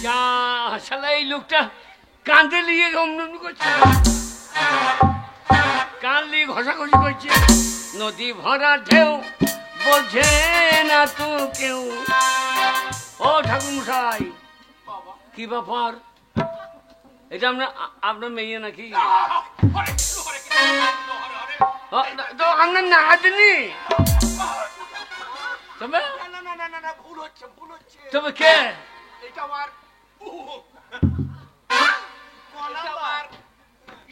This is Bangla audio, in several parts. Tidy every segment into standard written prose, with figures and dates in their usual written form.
যা শালা এই লোকটা কাঁধে লিয়ে গমনম করছে, কান লিয়ে ঘষাঘষি করছে। নদী ভরা ঢেউ বোঝে না তো কেউ। ও ঠাকুর মশাই, কি ব্যাপার? এটা আপনার মেয়ে নাকি? তো আপনার না আদনি তবে তবে কে?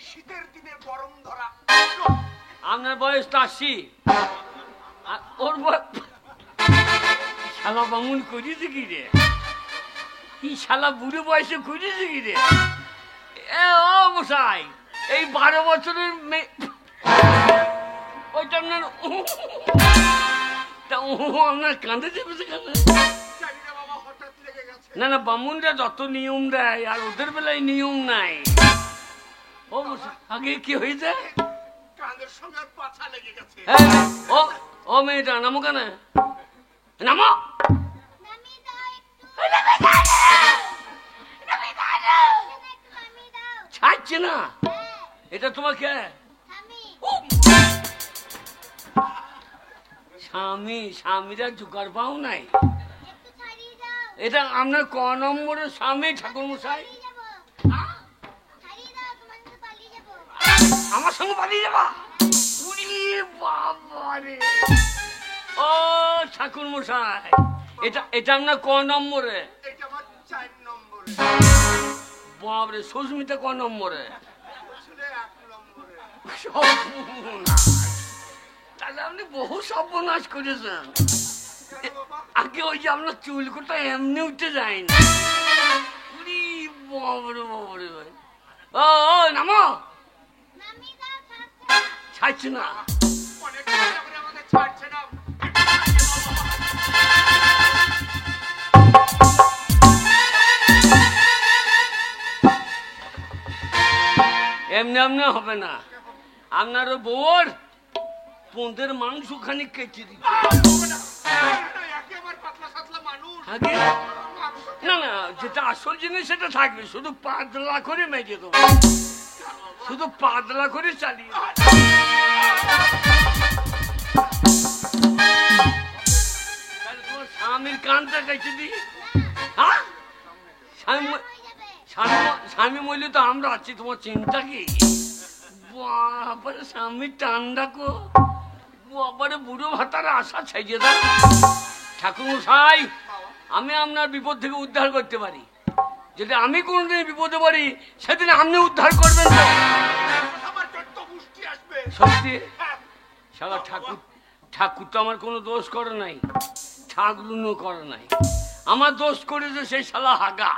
শীতের দিনের গরম ধরা। আপনার বয়স তো 80, ওর শালা বামুন করিয়েছে কি রে? কি শালা বুড়ো বয়সে করিয়েছে কি রে? এ ও মশাই, এই 12 বছরের মেয়ে ওইটা আপনার আপনার কাঁধে চেপেছে কেন? না না, বামুনরা যত নিয়ম দেয় আর ওদের বেলায় নিয়ম নাই। ও মশাই, আগে কি হয়েছে? ও মেয়েটা নামো কেন? নামো। ছাড়ছে না। এটা তোমাকে স্বামী, স্বামীরা জোগাড় পাও নাই। এটা আপনার ক নম্বরের স্বামী ঠাকুর মশাই? আমার সঙ্গে পালিয়ে যাবা? বাবারে, ও ঠাকুর মশাই, এটা আপনার ক নম্বরে? বাবরে, সুস্মিতা ক নম্বরে? তাহলে আপনি বহু সর্বনাশ করেছেন। আগে ওই যে আপনার চুলকোটা এমনি উঠে যায়নি। বাবরে বাবরে ভাই, ও নামো। ছাড়ছে না। এমনি এমনি হবে না। আপনারও বউর পোঁদের মাংস খানিক কেটে দিচ্ছে। না না, যেটা আসল জিনিস সেটা থাকবে, শুধু পাতলা করে মেজে দেবো, শুধু পাতলা করে চালিয়ে। তোমার স্বামীর কানটা কেটে দিই। হ্যাঁ, স্বামী মরলে তো আমরা আছি, তোমার চিন্তা কি? বাবারে, স্বামীর টান ডাকো। বাবারে, বুড়ো ভাতার আশা ছেড়ে দাও। ঠাকুর মশাই, আমি আপনার বিপদ থেকে উদ্ধার করতে পারি। যদি আমি কোনদিন বিপদে পড়ি, সেদিন আপনি উদ্ধার করবেন তো? সত্যি? সারা ঠাকুর তো আমার কোনো দোষ করে নাই, ঠাকুরও করে নাই। আমার দোষ করেছে সেই শালা হাগা।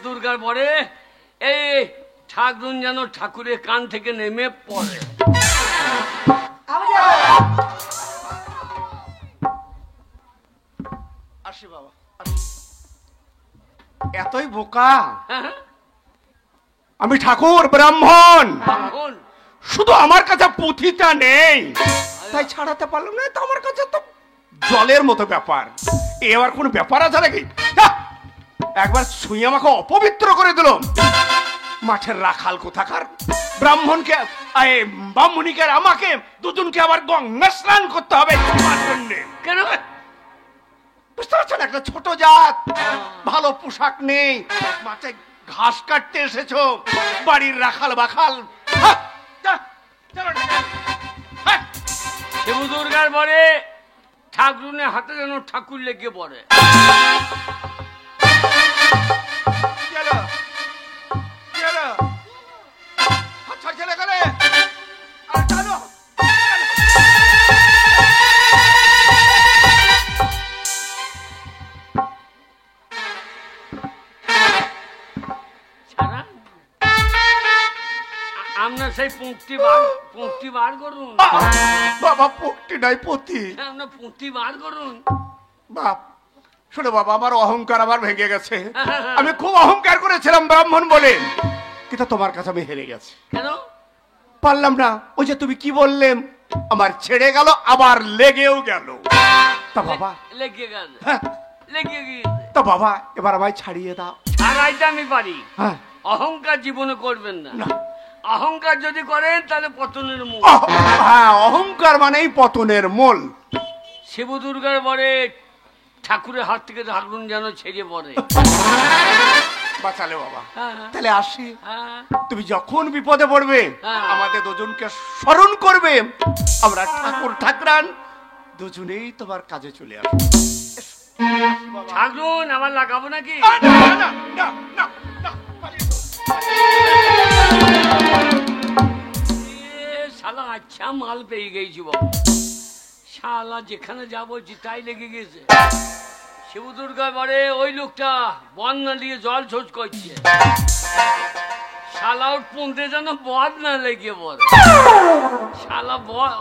দুর্গার পরে এই ঠাকুর যেন ঠাকুরের কান থেকে নেমে পড়ে। আসি বাবা, এতই বোকা? আমি ঠাকুর ব্রাহ্মণ, শুধু আমার কাছে পুঁথিটা নেই তাই ছাড়াতে পারলাম না। তো আমার কাছে তো জলের মতো ব্যাপার, এবার কোন ব্যাপার আছে নাকি? একবার ছুঁয়ে আমাকে অপবিত্র করে দিল। মাঠের রাখাল কোথাকার, ব্রাহ্মণকে ব্রাহ্মণীকে আমাকে দুজনকে আবার গঙ্গা স্নান করতে হবে। কেন বুঝতে পারছেন? একটা ছোট জাত, ভালো পোশাক নেই, মাঠে ঘাস কাটতে এসেছো, বাড়ির রাখাল বাখাল। শিব দুর্গার পরে ঠাকুরের হাতে যেন ঠাকুর লেগে পড়ে। আপনার সেই পুঁকটি বার করুন। বাবা, পুঁকটি নাই, পুঁতি। আপনার পুঁতি বার করুন। বাপ শোনো বাবা, আমার অহংকার আবার ভেঙে গেছে। আমি খুব অহংকার করেছিলাম ব্রাহ্মণ বলে, কিন্তু তোমার কাছে আমি হেরে গেছি। কেন? পারলাম না। ওই যে তুমি কি বললেন, আমার ছেড়ে গেল, আবার লেগেও গেল। তা বাবা লেগে গেল, হ্যাঁ লেগে গিয়েছে। তা বাবা এবার আমায় ছাড়িয়ে দাও। ছাড়াইতে আমি পারি, হ্যাঁ অহংকার জীবনে করবেন না। না। অহংকার যদি করেন তাহলে পতনের মূল। হ্যাঁ অহংকার মানেই পতনের মূল। শিব দুর্গার বরে ঠাকুরের হাত থেকে ঢাকুন যেন ছেড়ে পড়ে। বাঁচালে বাবা, হ্যাঁ, তাহলে আসি। হ্যাঁ, তুমি যখন বিপদে পড়বে হ্যাঁ। আমাদের দুজনকে স্মরণ করবে, আমরা ঠাকুর ঠাকুরান দুজনেই তোমার কাজে চলে আসবো। ঠাকুর আমার লাগাবো নাকি? না, না, না, না, না, না, শালা আচ্ছা মাল পেয়ে গেছি বাবা। শালা যেখানে যাবো জিতাই লেগে গেছে। শিব দুর্গার বারে ওই লোকটা বন্যা দিয়ে জল ছোট করছে। শালা ওর পুঁতে যেন বদ না লেগে পড়ে। শালা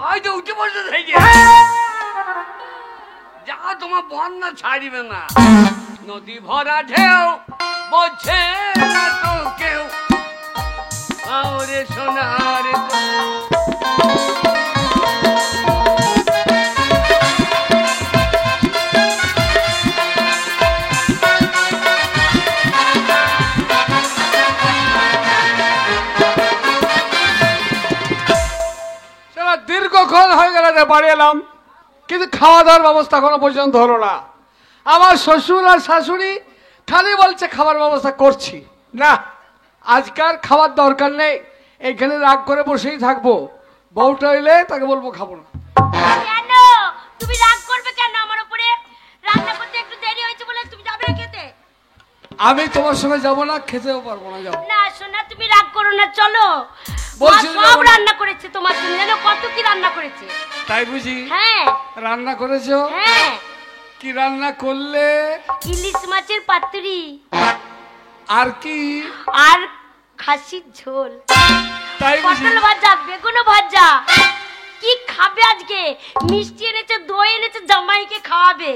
ওই তো উঠে পড়ছে থেকে। যা তোমার বন্যা ছাড়িবে না। নদী ভরা ঢেউ বলছে না তো কেউ। আরে সোনার দীর্ঘক্ষণ হয়ে গেল বাড়ি এলাম, কিন্তু খাওয়া দাওয়ার ব্যবস্থা এখনো পর্যন্ত হলো না। আমার শ্বশুর আর শাশুড়ি খালি বলছে খাবার ব্যবস্থা করছি। না, আজকাল খাবার দরকার নেই, এইখানে রাগ করে বসেই থাকবো। বউটা এলে তাকে বলবো খাবো না। কেন তুমি রাগ করবে কেন আমার উপরে? রান্না করতে একটু দেরি হয়েছে বলে তুমি যাবে না খেতে? আমি তোমার সঙ্গে যাবো না, খেতেও পারবো না। যাবো না সোনা, তুমি রাগ করো না, চলো। বলছি মা সব রান্না করেছে তোমার জন্য, জানো কত কি রান্না করেছে। তাই বুঝি? হ্যাঁ রান্না করেছো? হ্যাঁ, কি রান্না করলে? ইলিশ মাছের পাতুরি আর কি? আর খাসির ঝোল, তাই বুঝি? পটল ভাজা, বেগুন ভাজা। কি খাবে আজকে? মিষ্টি এনেছে, দই এনেছে, জামাইকে খাওয়াবে।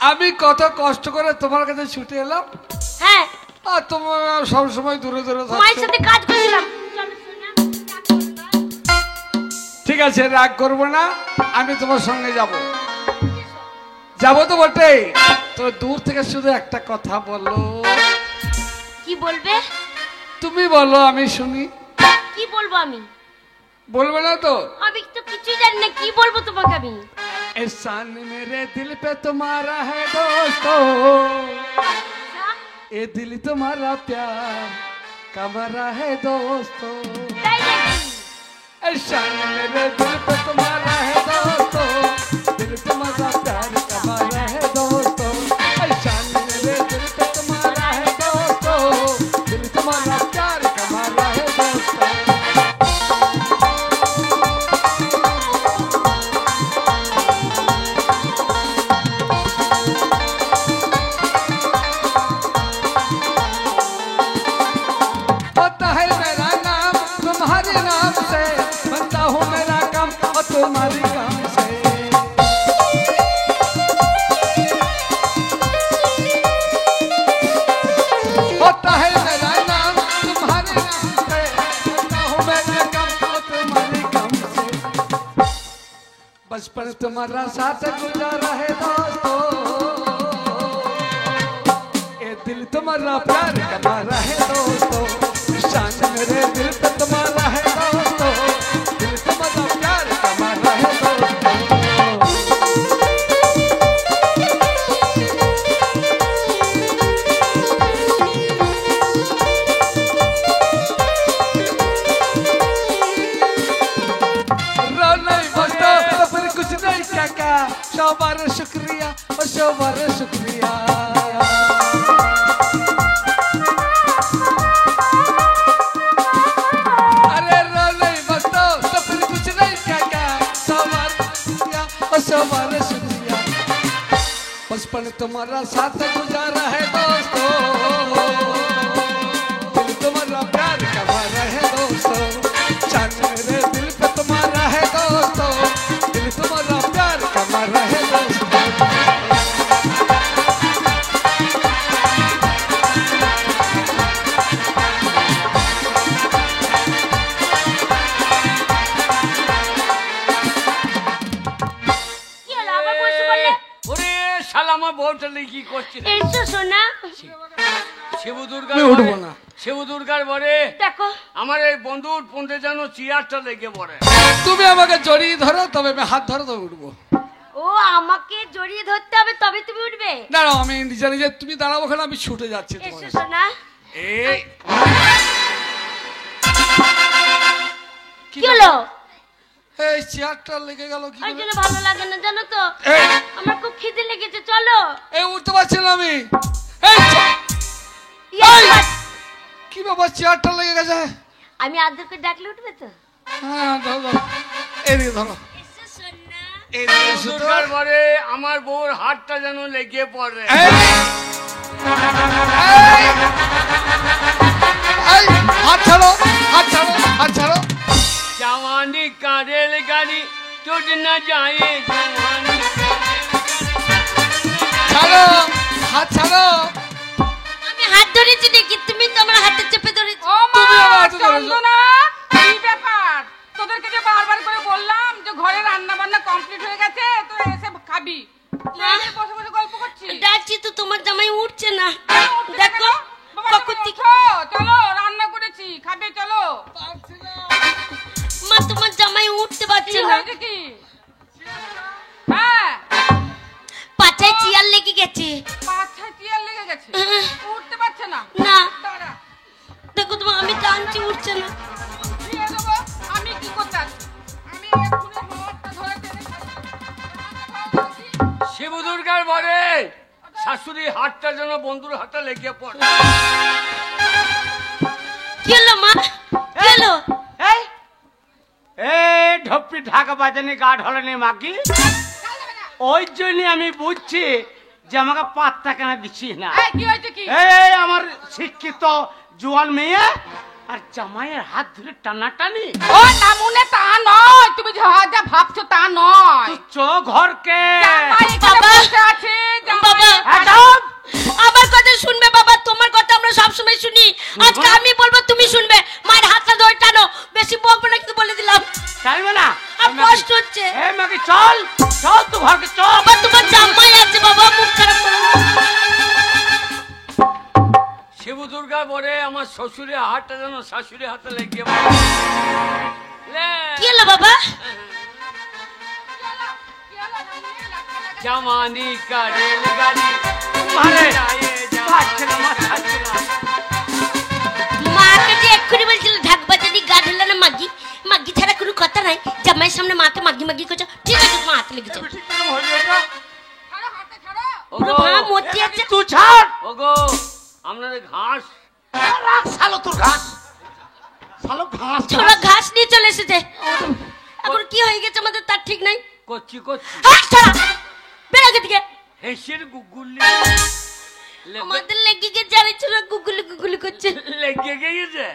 আমি কত কষ্ট করে তোমার কাছে ছুটে এলাম, হ্যাঁ, আর তোমার সবসময় দূরে দূরে মায়ের থাকছো। সাথে কাজ করছিলাম। চলো সোনা, রাগ করো না। ঠিক আছে, রাগ করবো না, আমি তোমার সঙ্গে যাব। যাবো তো বটে, তো দূর থেকে শুধু একটা কথা বলো। কি বলবে? তুমি বলো, আমি শুনি। কি বলবো আমি? বলবে না তো? আমি তো কিছুই জানি না, কি বলবো তোমাকে আমি? एहसान मेरे दिल पे तुम्हारा है दोस्तों, ये दिल तुम्हारा प्यार का मरा है दोस्तों। তাই নাকি? एहसान मेरे दिल पे तुम्हारा है दोस्तों, दिल तुम्हारा प्यार का मरा है दोस्तों। एहसान मेरे दिल पे तुम्हारा है दोस्तों, दिल तुम्हारा प्यार का मरा है दोस्तों। होता है मेरा नाम तुम्हारे नाम से, बनता हूँ मेरा काम और तुम्हारे काम से। होता है मेरा नाम तुम्हारे नाम से, बनता हूँ मेरा काम और तुम्हारे काम से। बचपन तुम्हारा साथ गुजारा है दोस्तों, ये दिल तुम्हारा प्यार का मारा है दोस्तों। शान मेरे दिल पे तुम्हारा है दोस्तों, दिल तुम्हारा प्यार का मारा है दोस्तों। रो नहीं बस्तो तो फिर कुछ नहीं काका, सौ बार शुक्रिया और सौ बार शुक्रिया। अरे रो नहीं बस्तो तो फिर कुछ नहीं काका, सौ बार शुक्रिया और सौ बार शुक्रिया। बचपन तुम्हारा साथ गुजारा है दोस्तों, दिल तुम्हारा प्यार का मारा है दोस्तों। चांद मेरे दिल पे तुम्हारा है दोस्तों, दिल तुम्हारा प्यार का मारा है दोस्तों। কি হলো, আবার বসে বললে? ওরে শালা আমার বউর ওঠেনি কি করছিস? এসো সোনা। শিবু দুর্গার আমি উঠবো বরে, না। শিবু দুর্গার বরে দেখো আমার এই বন্ধুর পন্থে যেন চেয়ারটা লেগে পড়ে। তুমি আমাকে জড়িয়ে ধরো, তবে আমি হাত ধরো তবে উঠবো। ও আমাকে জড়িয়ে ধরতে হবে তবে তুমি উঠবে। দাঁড়াও, আমি নিজে নিজে, তুমি দাঁড়াবো, ওখানে আমি ছুটে যাচ্ছি তোমার এসো কাছে। সোনা। এই কি হলো? এই চেয়ারটা লেগে গেল কি ওই করে? জন্য ভালো লাগে না জানো তো। এই, আমার খুব খিদে লেগেছে, চলো। এই উঠতে পারছি না আমি। এই ইয়ে, কি বাবা, চেয়ারটা লেগে গেছে। আমি আদরকে ডাকলে উঠবে তো? হ্যাঁ ধরো ধরো, এদিকে ধরো, এসো সোনা। এদিকে এসো তো। দুর্গার বরে আমার বউর হাতটা যেন লেগে পড়ে। এই, এই, এই, হাত ছাড়ো, হাত ছাড়ো, হাত ছাড়ো। जवानी का रेलगाड़ी टूट न जाए, जवानी का ছাড়ো, হাত ছাড়ো। আমি হাত ধরেছি দেখি, তুমি তো আমার হাতে চেপে ধরেছো। ও মা, তুমি আমার হাতে ধরেছো। চন্দনা, কি ব্যাপার? তোদেরকে যে বারবার করে বললাম যে ঘরে রান্না বান্না কমপ্লিট হয়ে গেছে, তোরা এসে খাবি। তুই এখানে বসে বসে গল্প করছিস। ডাকছি তো, তোমার জামাই উঠছে না। উঠছে না দেখো কেন? বাবা, কখন তুমি থেকে উঠো, চলো রান্না করেছি, খাবে চলো। মা, তোমার জামাই উঠতে পারছে কি না। হয়েছে কি? হ্যাঁ, পাছায় চেয়ার লেগে গেছে। পাছায় চেয়ার লেগে গেছে, উঠতে পারছে না। না দাঁড়া, দেখো তোমার, আমি টানছি, উঠছে না। দিয়ে দেবো। আমি কি করতে আছি? আমি এক্ষুনি হাতটা ধরে টেনে ছাড়ছি। শিবু দুর্গার বরে শাশুড়ি হাতটা যেন বন্ধুর হাতে লেগে পড়ে। কি হলো মা, কি হলো? এই এই ঢপ্পি ঢাকা বাজানি গা ঢলেনি মাগি, ওই জন্য আমি বুঝছি যে আমাকে পাত্তা কেন দিচ্ছি না। এই, কি হয়েছে কি? এই আমার শিক্ষিত জোয়ান মেয়ে আর জামাইয়ের হাত ধরে টানাটানি, ও নামুনে তা নয়, তুমি যা যা ভাবছো তা নয়। তুচ্ছ ঘরকে। জামাই এখানে বাবা, বসে আছে, জামাই বাবা, একদম। আমার কথা শুনবে বাবা, তোমার কথা আমরা সব সময় শুনি। আজকে আমি বলবো, তুমি শুনবে। মায়ের হাতটা ধরে টানো, বেশি বকবো না কিন্তু বলে দিলাম। চাইবে না। আর কষ্ট হচ্ছে। এই মাগি চল চল, তুই ঘরকে চল। বাবা, তোমার জামাই আছে বাবা, মুখ খারাপ করো না। শিবু দুর্গার বরে আমার শ্বশুরের হাতটা যেন শাশুড়ির হাতে লেগে পড়ে। লে, কি হলো বাবা? जवानी का रेलगाड़ी মারে जाए, পাচ্ছে না, মাথা খাচ্ছে না। মাকে যে এক্ষুনি বলছিল ঢাক বাজানি গা ঢেলে না মাগি, মাগি ছাড়া কোনো কথা নাই। জামাইয়ের সামনে মাকে মাগি মাগি করছো, ঠিক আছে তোমার হাতে লেগেছে। ঠিক করে হলো এটা। ছাড়ো, হাতটা ছাড়ো। পুরো ওগো, ভা মরতে আছে। তুই ছাড়। ওগো, আপনাদের ঘাস রাখ শালো তোর ঘাস, শালো ঘাস। ছোড়া ঘাস নিয়ে চলে এসেছে। এখন কি হয়ে গেছে আমাদের তার ঠিক নাই। করছি করছি হাত ছাড়া, বেরো এখান থেকে। হেসের গুগুলি আমাদের লেগে গিয়ে জানি ছোড়া গুগুলি গুগুলি করছে। লেগে গিয়েছে।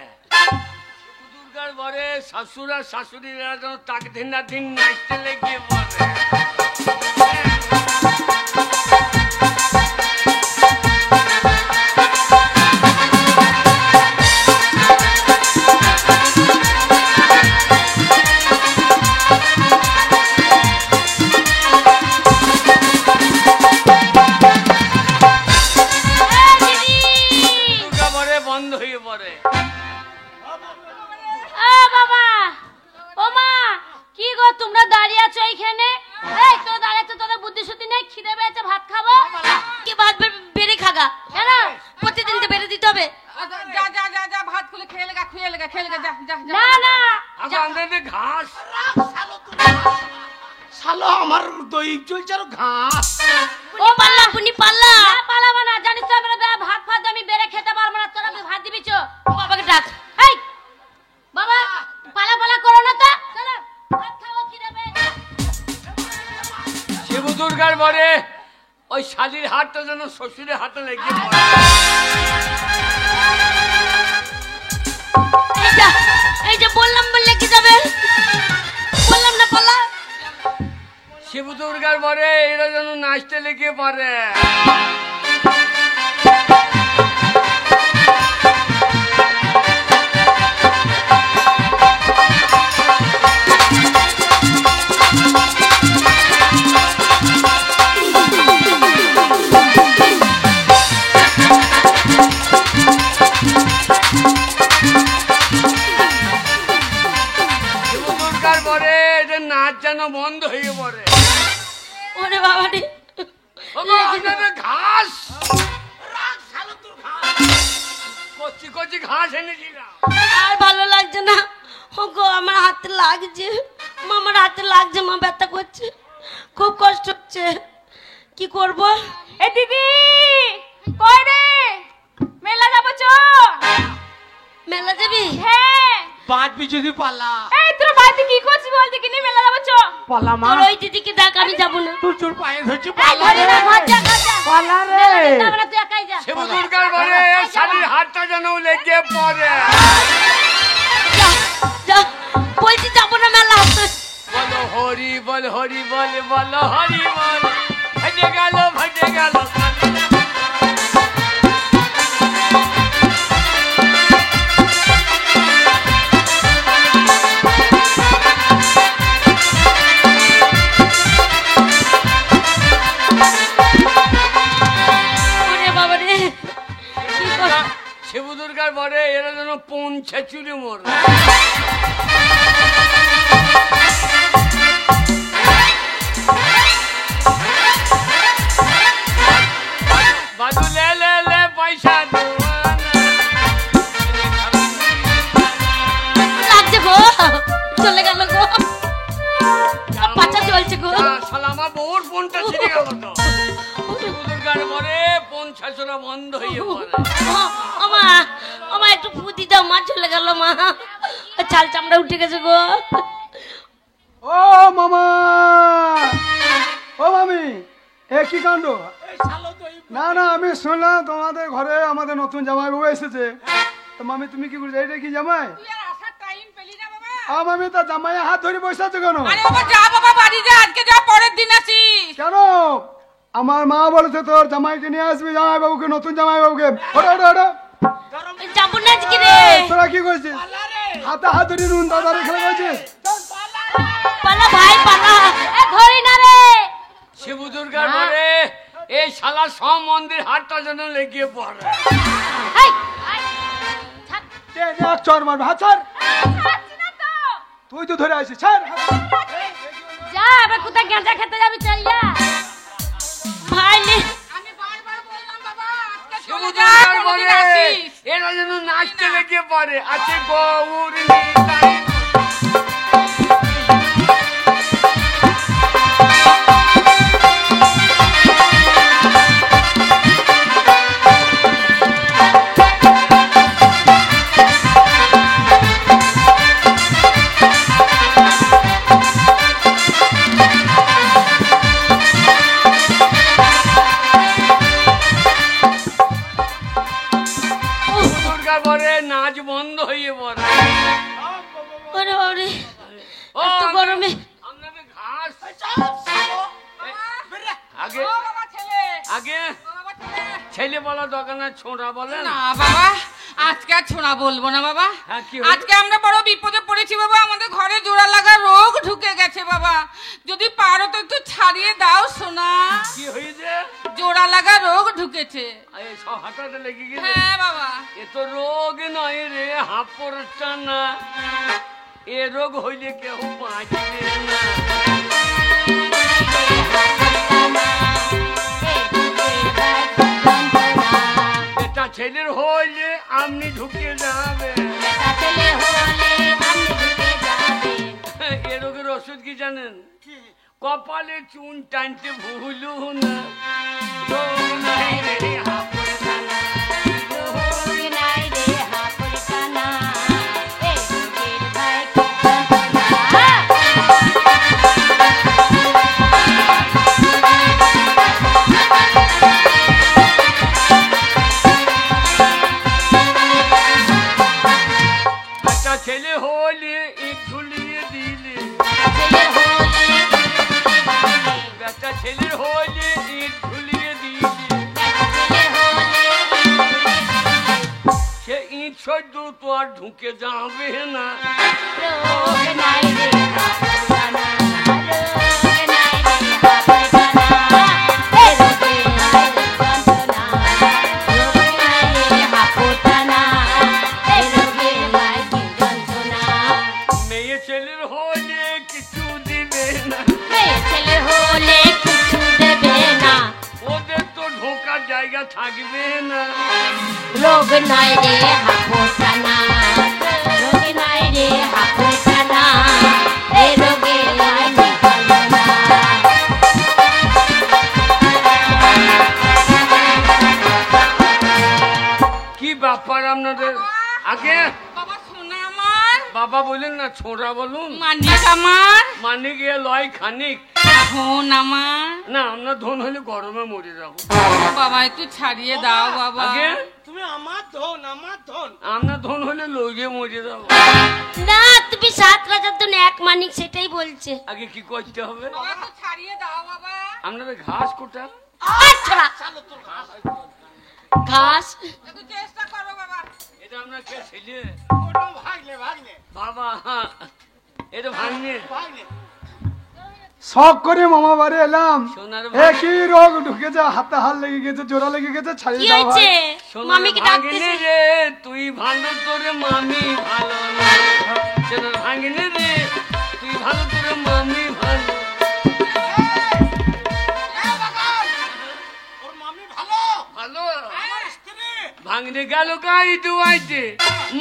দুর্গার বরে শাশুর আর শাশুড়িরা যেন তাক দিন না দিন নাচতে লেগে পড়ে। দুর্গা বরে বন্ধ হয়ে পড়ে। বাবা, ও মা, কি গো তোমরা দাঁড়িয়ে আছো এইখানে? এই তোরা দাঁড়িয়ে আছো, তোদের বুদ্ধি শুদ্ধি নেই? খিদে পেয়েছে, ভাত খাবো? কি ভাত বেড়ে খাগা? কেন প্রতিদিন তো বেড়ে দিতে হবে? যা যা যা যা, ভাত খুলে খেয়ে লেগা, খেয়ে লেগা, যা যা যা। না না, আপনাদের ঘাস শালো আমার দই চলছে আর ঘাস। ও পাল্লা পুনি পাল্লা। না পালাবো না, জানিস তো আমরা ভাত ফাত আমি বেড়ে খেতে পারবো না, তোরা ভাত দিবি চো। বাবাকে ডাক। এই বাবা, পালা পালা করো না তো, চলো ভাত খাবো, খিদে পেয়েছে। শিবু দুর্গার বরে ওই শালির হাতটা যেন শ্বশুরের হাতে লেগে পড়ে। এই যে বললাম বললে কি যাবে, বললাম না পাল্লা। শিবু দুর্গার বরে এরা যেন নাচতে লেগে পড়ে। বাবারে ওগো আপনাদের ঘাস কচি কচি ঘাস এনেছিলাম। আর ভালো লাগছে না ওগো, আমার হাতে লাগছে মা, আমার হাতে লাগছে মা, ব্যথা করছে, খুব কষ্ট হচ্ছে, কি করব? এ দিদি কই রে, মেলা যাবো চ। মেলা যাবি? হ্যাঁ বাঁচবি যদি পালা। এই তোর বাড়িতে কি করছিস বল দেখি, মেলা যাবো চ। পালা মা, তোর ওই দিদিকে ডাক, আমি যাবো না। তোর চোর পায়ে ধরছি, এই, পালা ঘরে না, রে। ঘর যা, ঘর যা। পালা রে। মেলা যেতে হবে না, তুই একাই যা। শিব দুর্গার ঘরে শালির হাতটা যেন লেগে পড়ে। যা, যা, বলছি যাবো না মেলা। বলো হরি বল, হরি বল, বলো হরি বল, ভেজে গেল ভেজে গেল। ওরে বাবা রে, কি কর? শিব দুর্গার ঘরে এরা যেন পৌঁছে চুরি মোর। বাদু লে লে লে পয়সা লাগছে গো, চলে গেল গো, পাচা চলছে গো। শালা আমার বউর ফোনটা ছিঁড়ে গেল তো। শিব দুর্গার ঘরে পৌঁছাচরা বন্ধ হয়ে পড়ে। ওমা, ওমা একটু ফুদি দাও, মা চলে গেল মা, চাল চামড়া উঠে গেছে গো। ও মামা, ও মামি, এ কি কাণ্ড? না না, আমি শুনলাম তোমাদের ঘরে আমাদের নতুন জামাই বাবু এসেছে। তো মামি তুমি কি করছো? এটা কি জামাই? তুই আর আসার টাইম পেলি না বাবা? মামি তা জামাইয়ের হাত ধরে বসে আছো কেন? আরে বাবা যা, বাবা বাড়ি যা, আজকে যা, পরের দিন আসিস। কেন? আমার মা বলেছে তোর জামাইকে নিয়ে আসবি, জামাই বাবুকে, নতুন জামাই বাবুকে। ওটা ওটা ওটা, যাবো না আজকে রে। তোরা কি করছিস? হাতে হাত ধরে নুন দাদারে খেলা করছিস? পালা ভাই পালা, এ ধরি না রে। শিব দুর্গার ঘরে এই শালা সব মন্দির হাতটা যেন লেগে পড়ে। এই, এই, ছাড়। এক চর মারবে, হাত ছাড়। ছাড়ছি না তো। তুই তো ধরে আসিস, ছাড়। যা, এবার কোথায় গেঁজা খেতে যাবি, চল যা। ভাই নে, আমি বারবার বললাম বাবা আজকে শিব চলে যা, দুর্গার পরের ঘরে দিন আসিস। এরা যেন নাচতে লেগে পড়ে। আছে গৌর নিতাই। শিব দুর্গার ঘরে নাচ বন্ধ হয়ে পড়ে। ওরে ওরে, ও, এত গরমে। আপনাদের ঘাস আগে ও বাবা ছেলে, আগে ও বাবা ছেলে। ছেলে বলা দোকানে ছোঁড়া বলেন। না বাবা, আজকে আর ছোড়া বলবো না বাবা। হ্যাঁ, কি হলো? আজকে আমরা বড় বিপদে পড়েছি বাবা, আমাদের ঘরে জোড়া লাগা রোগ ঢুকে গেছে বাবা। যদি পারো তো একটু ছাড়িয়ে দাও সোনা। কি হয়েছে? জোড়া লাগা রোগ ঢুকেছে। এই সব হাঁটাতে লেগে গেছে। হ্যাঁ বাবা। এ তো রোগ নয় রে, হাঁপড়টা না। এ রোগ হইলে কেউ বাঁচবে না। এটা ছেলের হইলে আপনি ঢুকে যাবে। এ রোগের ওষুধ কি জানেন? কপালে চুন টানতে ভুলু না। রোগ নাই রে, হাঁপড়টা না। একটা ছেলে হলে ইট ঝুলিয়ে দিলে। একটা ছেলের হলে ইট ঝুলিয়ে দিলে। সে ইট সহ্য তো আর ঢুকে যাবে না। মেয়ে ছেলের হলে কিছু দিবে না। ছেলে হলে কিছু দেবে থাকবে না। রোগ নাই রে হাঁপুটানা, রোগ নাই রে হাঁপুটানা, এই রোগে আমি ভালো না। কি ব্যাপার আপনাদের? আগে বাবা শোনা আমার, বাবা বলেন না, ছোড়া বলুন। মানিক আমার, মানে গিয়ে লয় খানিক। ধন আমার। না, আমরা ধন হলে গরমে মরে যাবো। বাবা একটু ছাড়িয়ে দাও বাবা। আগে তুমি আমার ধন, আমার ধন। আমরা ধন হলে লইয়ে মরে যাবো। না, তুমি 7 রাজার জন্য 1 মানিক, সেটাই বলছে। আগে কি করতে হবে? বাবা একটু ছাড়িয়ে দাও বাবা। আপনাদের ঘাস কোটা? আচ্ছা, ঘাস একটু চেষ্টা করো বাবা। এটা আপনার কে ছেলে? ওটা ভাগলে ভাগলে বাবা, হ্যাঁ, এটা ভাঙিয়ে ভাগলে। শখ করে মামা বাড়ি এলাম, সোনার একই রোগ ঢুকেছে, হাতে হাত লেগে গেছে, জোড়া লেগে গেছে, কি ছাড়িয়ে দাও হয়েছে? ভাই। মামিকে ডাকতেছে। রে তুই ভালো, তোরে মামি ভালো না। সোনার ভাঙিনে রে তুই ভালো, তোরে মামি ভালো। ওর মামি ভালো, ভালো আমার স্ত্রী। ভাঙনে গেল গাই দুয়াইতে,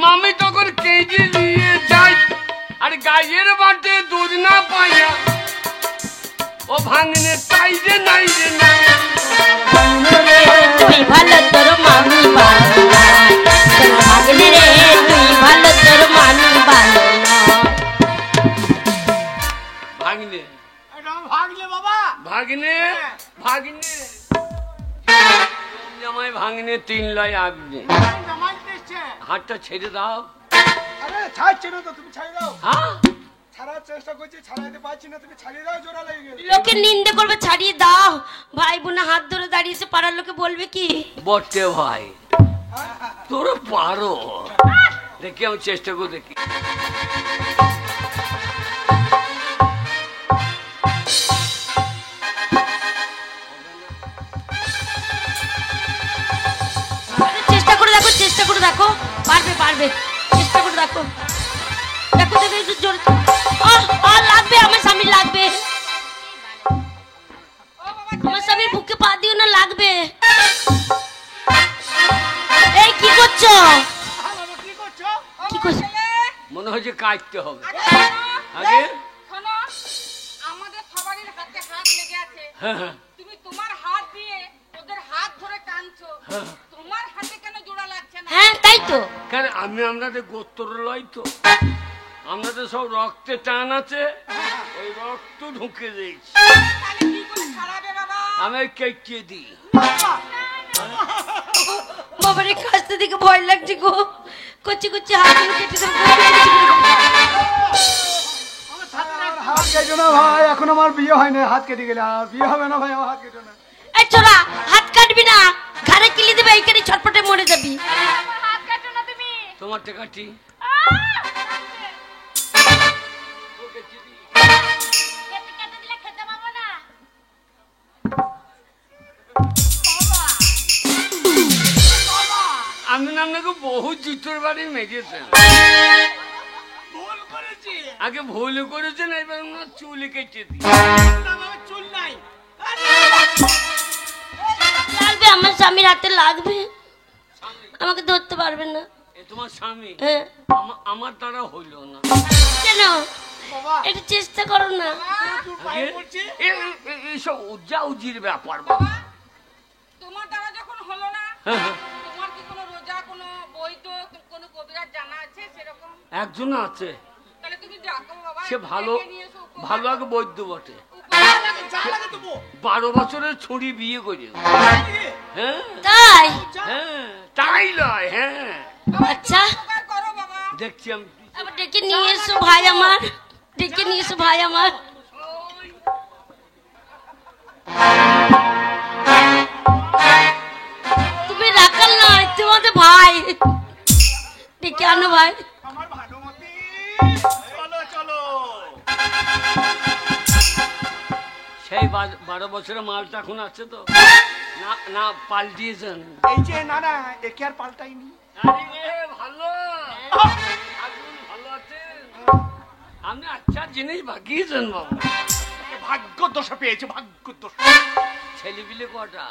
মামি তখন কেজি নিয়ে যাই, আর গাইয়ের বাটে দুধ না পাইয়া ও ভাঙনে তাই যে নাই রে না। তুই ভালো, তোর মামি ভালো না। তোর ভাগ্নে রে, তুই ভালো, তোর মামি ভালো না। ভাঙনে এটা ভাগলে বাবা। ভাগনে ভাগনে জামাই ভাঙনে 3 লাই আপনি জামাই দিচ্ছে। হাতটা ছেড়ে দাও। আরে ছাড়ছে না তো, তুমি ছাড়িয়ে দাও। হ্যাঁ, ছাড়ার চেষ্টা করছি, ছাড়াইতে পারছি না, তুমি ছাড়িয়ে দাও, জোড়া লেগে গেছে। লোকে নিন্দে করবে, ছাড়িয়ে দাও। ভাই বোনে হাত ধরে দাঁড়িয়েছে, পাড়ার লোকে বলবে কি? বটে ভাই, তোরা পারো। দেখি আমি চেষ্টা করে দেখি। আরে চেষ্টা করে দেখো, চেষ্টা করে দেখো, পারবে পারবে, চেষ্টা করে দেখো। দেখো দেখো, একটু জোরে। লাগবে, আমার স্বামী লাগবে। আমার স্বামীর বুকে পা দিও না, লাগবে। এই কি করছো? বাবা কি করছো? কি করছো? মনে হচ্ছে কাটতে হবে। শোনো, আগে শোনো, আমাদের সবারই হাতে হাত লেগে আছে। হ্যাঁ, হ্যাঁ, তুমি তোমার হাত দিয়ে ওদের হাত ধরে টানছো, তোমার হাতে কেন জোড়া লাগছে না? হ্যাঁ তাই তো। কেন আমি আপনাদের গোত্র লয় তো, আপনাদের সব রক্তে টান আছে, ওই রক্ত ঢুকে দিয়েছি। তাহলে কি করে ছাড়াবে বাবা? আমি কেটে দিই। বাবার এই কাজটা দিকে ভয় লাগছে গো। কচি কচি হাতগুলো কেটে দেবো। আর হাত কেটো না ভাই, এখন আমার বিয়ে হয় না, হাত কেটে গেলে আর বিয়ে হবে না ভাই, আমার হাত কেটো না। এই ছোড়া, হাত কাটবি না, ঘাড়ে কিলি দেবে, এইখানে ছটপটে মরে যাবি। আমার হাত কাটো না তুমি। তোমারটা কাটি। কেটে কেটে দিলে খেতে পাবো না। আমি আপনাকে বহু জুতোর বাড়ি মেরেছেন। ভুল করেছি। আগে ভুল করেছেন, এবার ওনার চুল কেটে দিই। না বাবা, চুল নাই। লাগবে, আমার স্বামীর হাতে লাগবে, আমাকে ধরতে পারবে না। এ তোমার স্বামী? হ্যাঁ। আমার দ্বারা হইল না। কেন? বাবা একটু চেষ্টা করো না। তোর পায়ে পড়ছি। এইসব উজ্জাউজির ব্যাপার বাবা। তোমার দ্বারা যখন হলো না, হ্যাঁ, হ্যাঁ, তোমার কি কোনো রোজা, কোনো বৈদ্য, কোনো কবিরাজ জানা আছে সেরকম? একজন আছে, তাহলে তুমি ডাকো বাবা। সে ভালো ডেকে নিয়ে এসো, উপহার ভালো আগে বৈদ্য বটে। উপহার লাগে। যা লাগে দেবো। 12 বছরের ছুরি বিয়ে করে। হ্যাঁ তাই? হ্যাঁ, তাই লয়। হ্যাঁ, আচ্ছা, উপকার করো বাবা। দেখছি আমি। আবার ডেকে নিয়ে এসো ভাই আমার, ডেকে নিয়ে এসো ভাই আমার। তুমি রাখাল নয়, তোমাদের ভাই, ডেকে আনো ভাই। আমার ভানুমতি, চলো চলো। সেই 12 বছরের মালটা এখন আছে তো? না না, পাল্টিয়েছেন? এই যে না না, একে আর পাল্টাইনি। আরে রে, ভালো। আগুন ভালো আছেন? আপনি আচ্ছা জিনিস বাগিয়েছেন বাবা। ভাগ্য দোষ পেয়েছে, ভাগ্য দোষ। ছেলে পিলে কটা?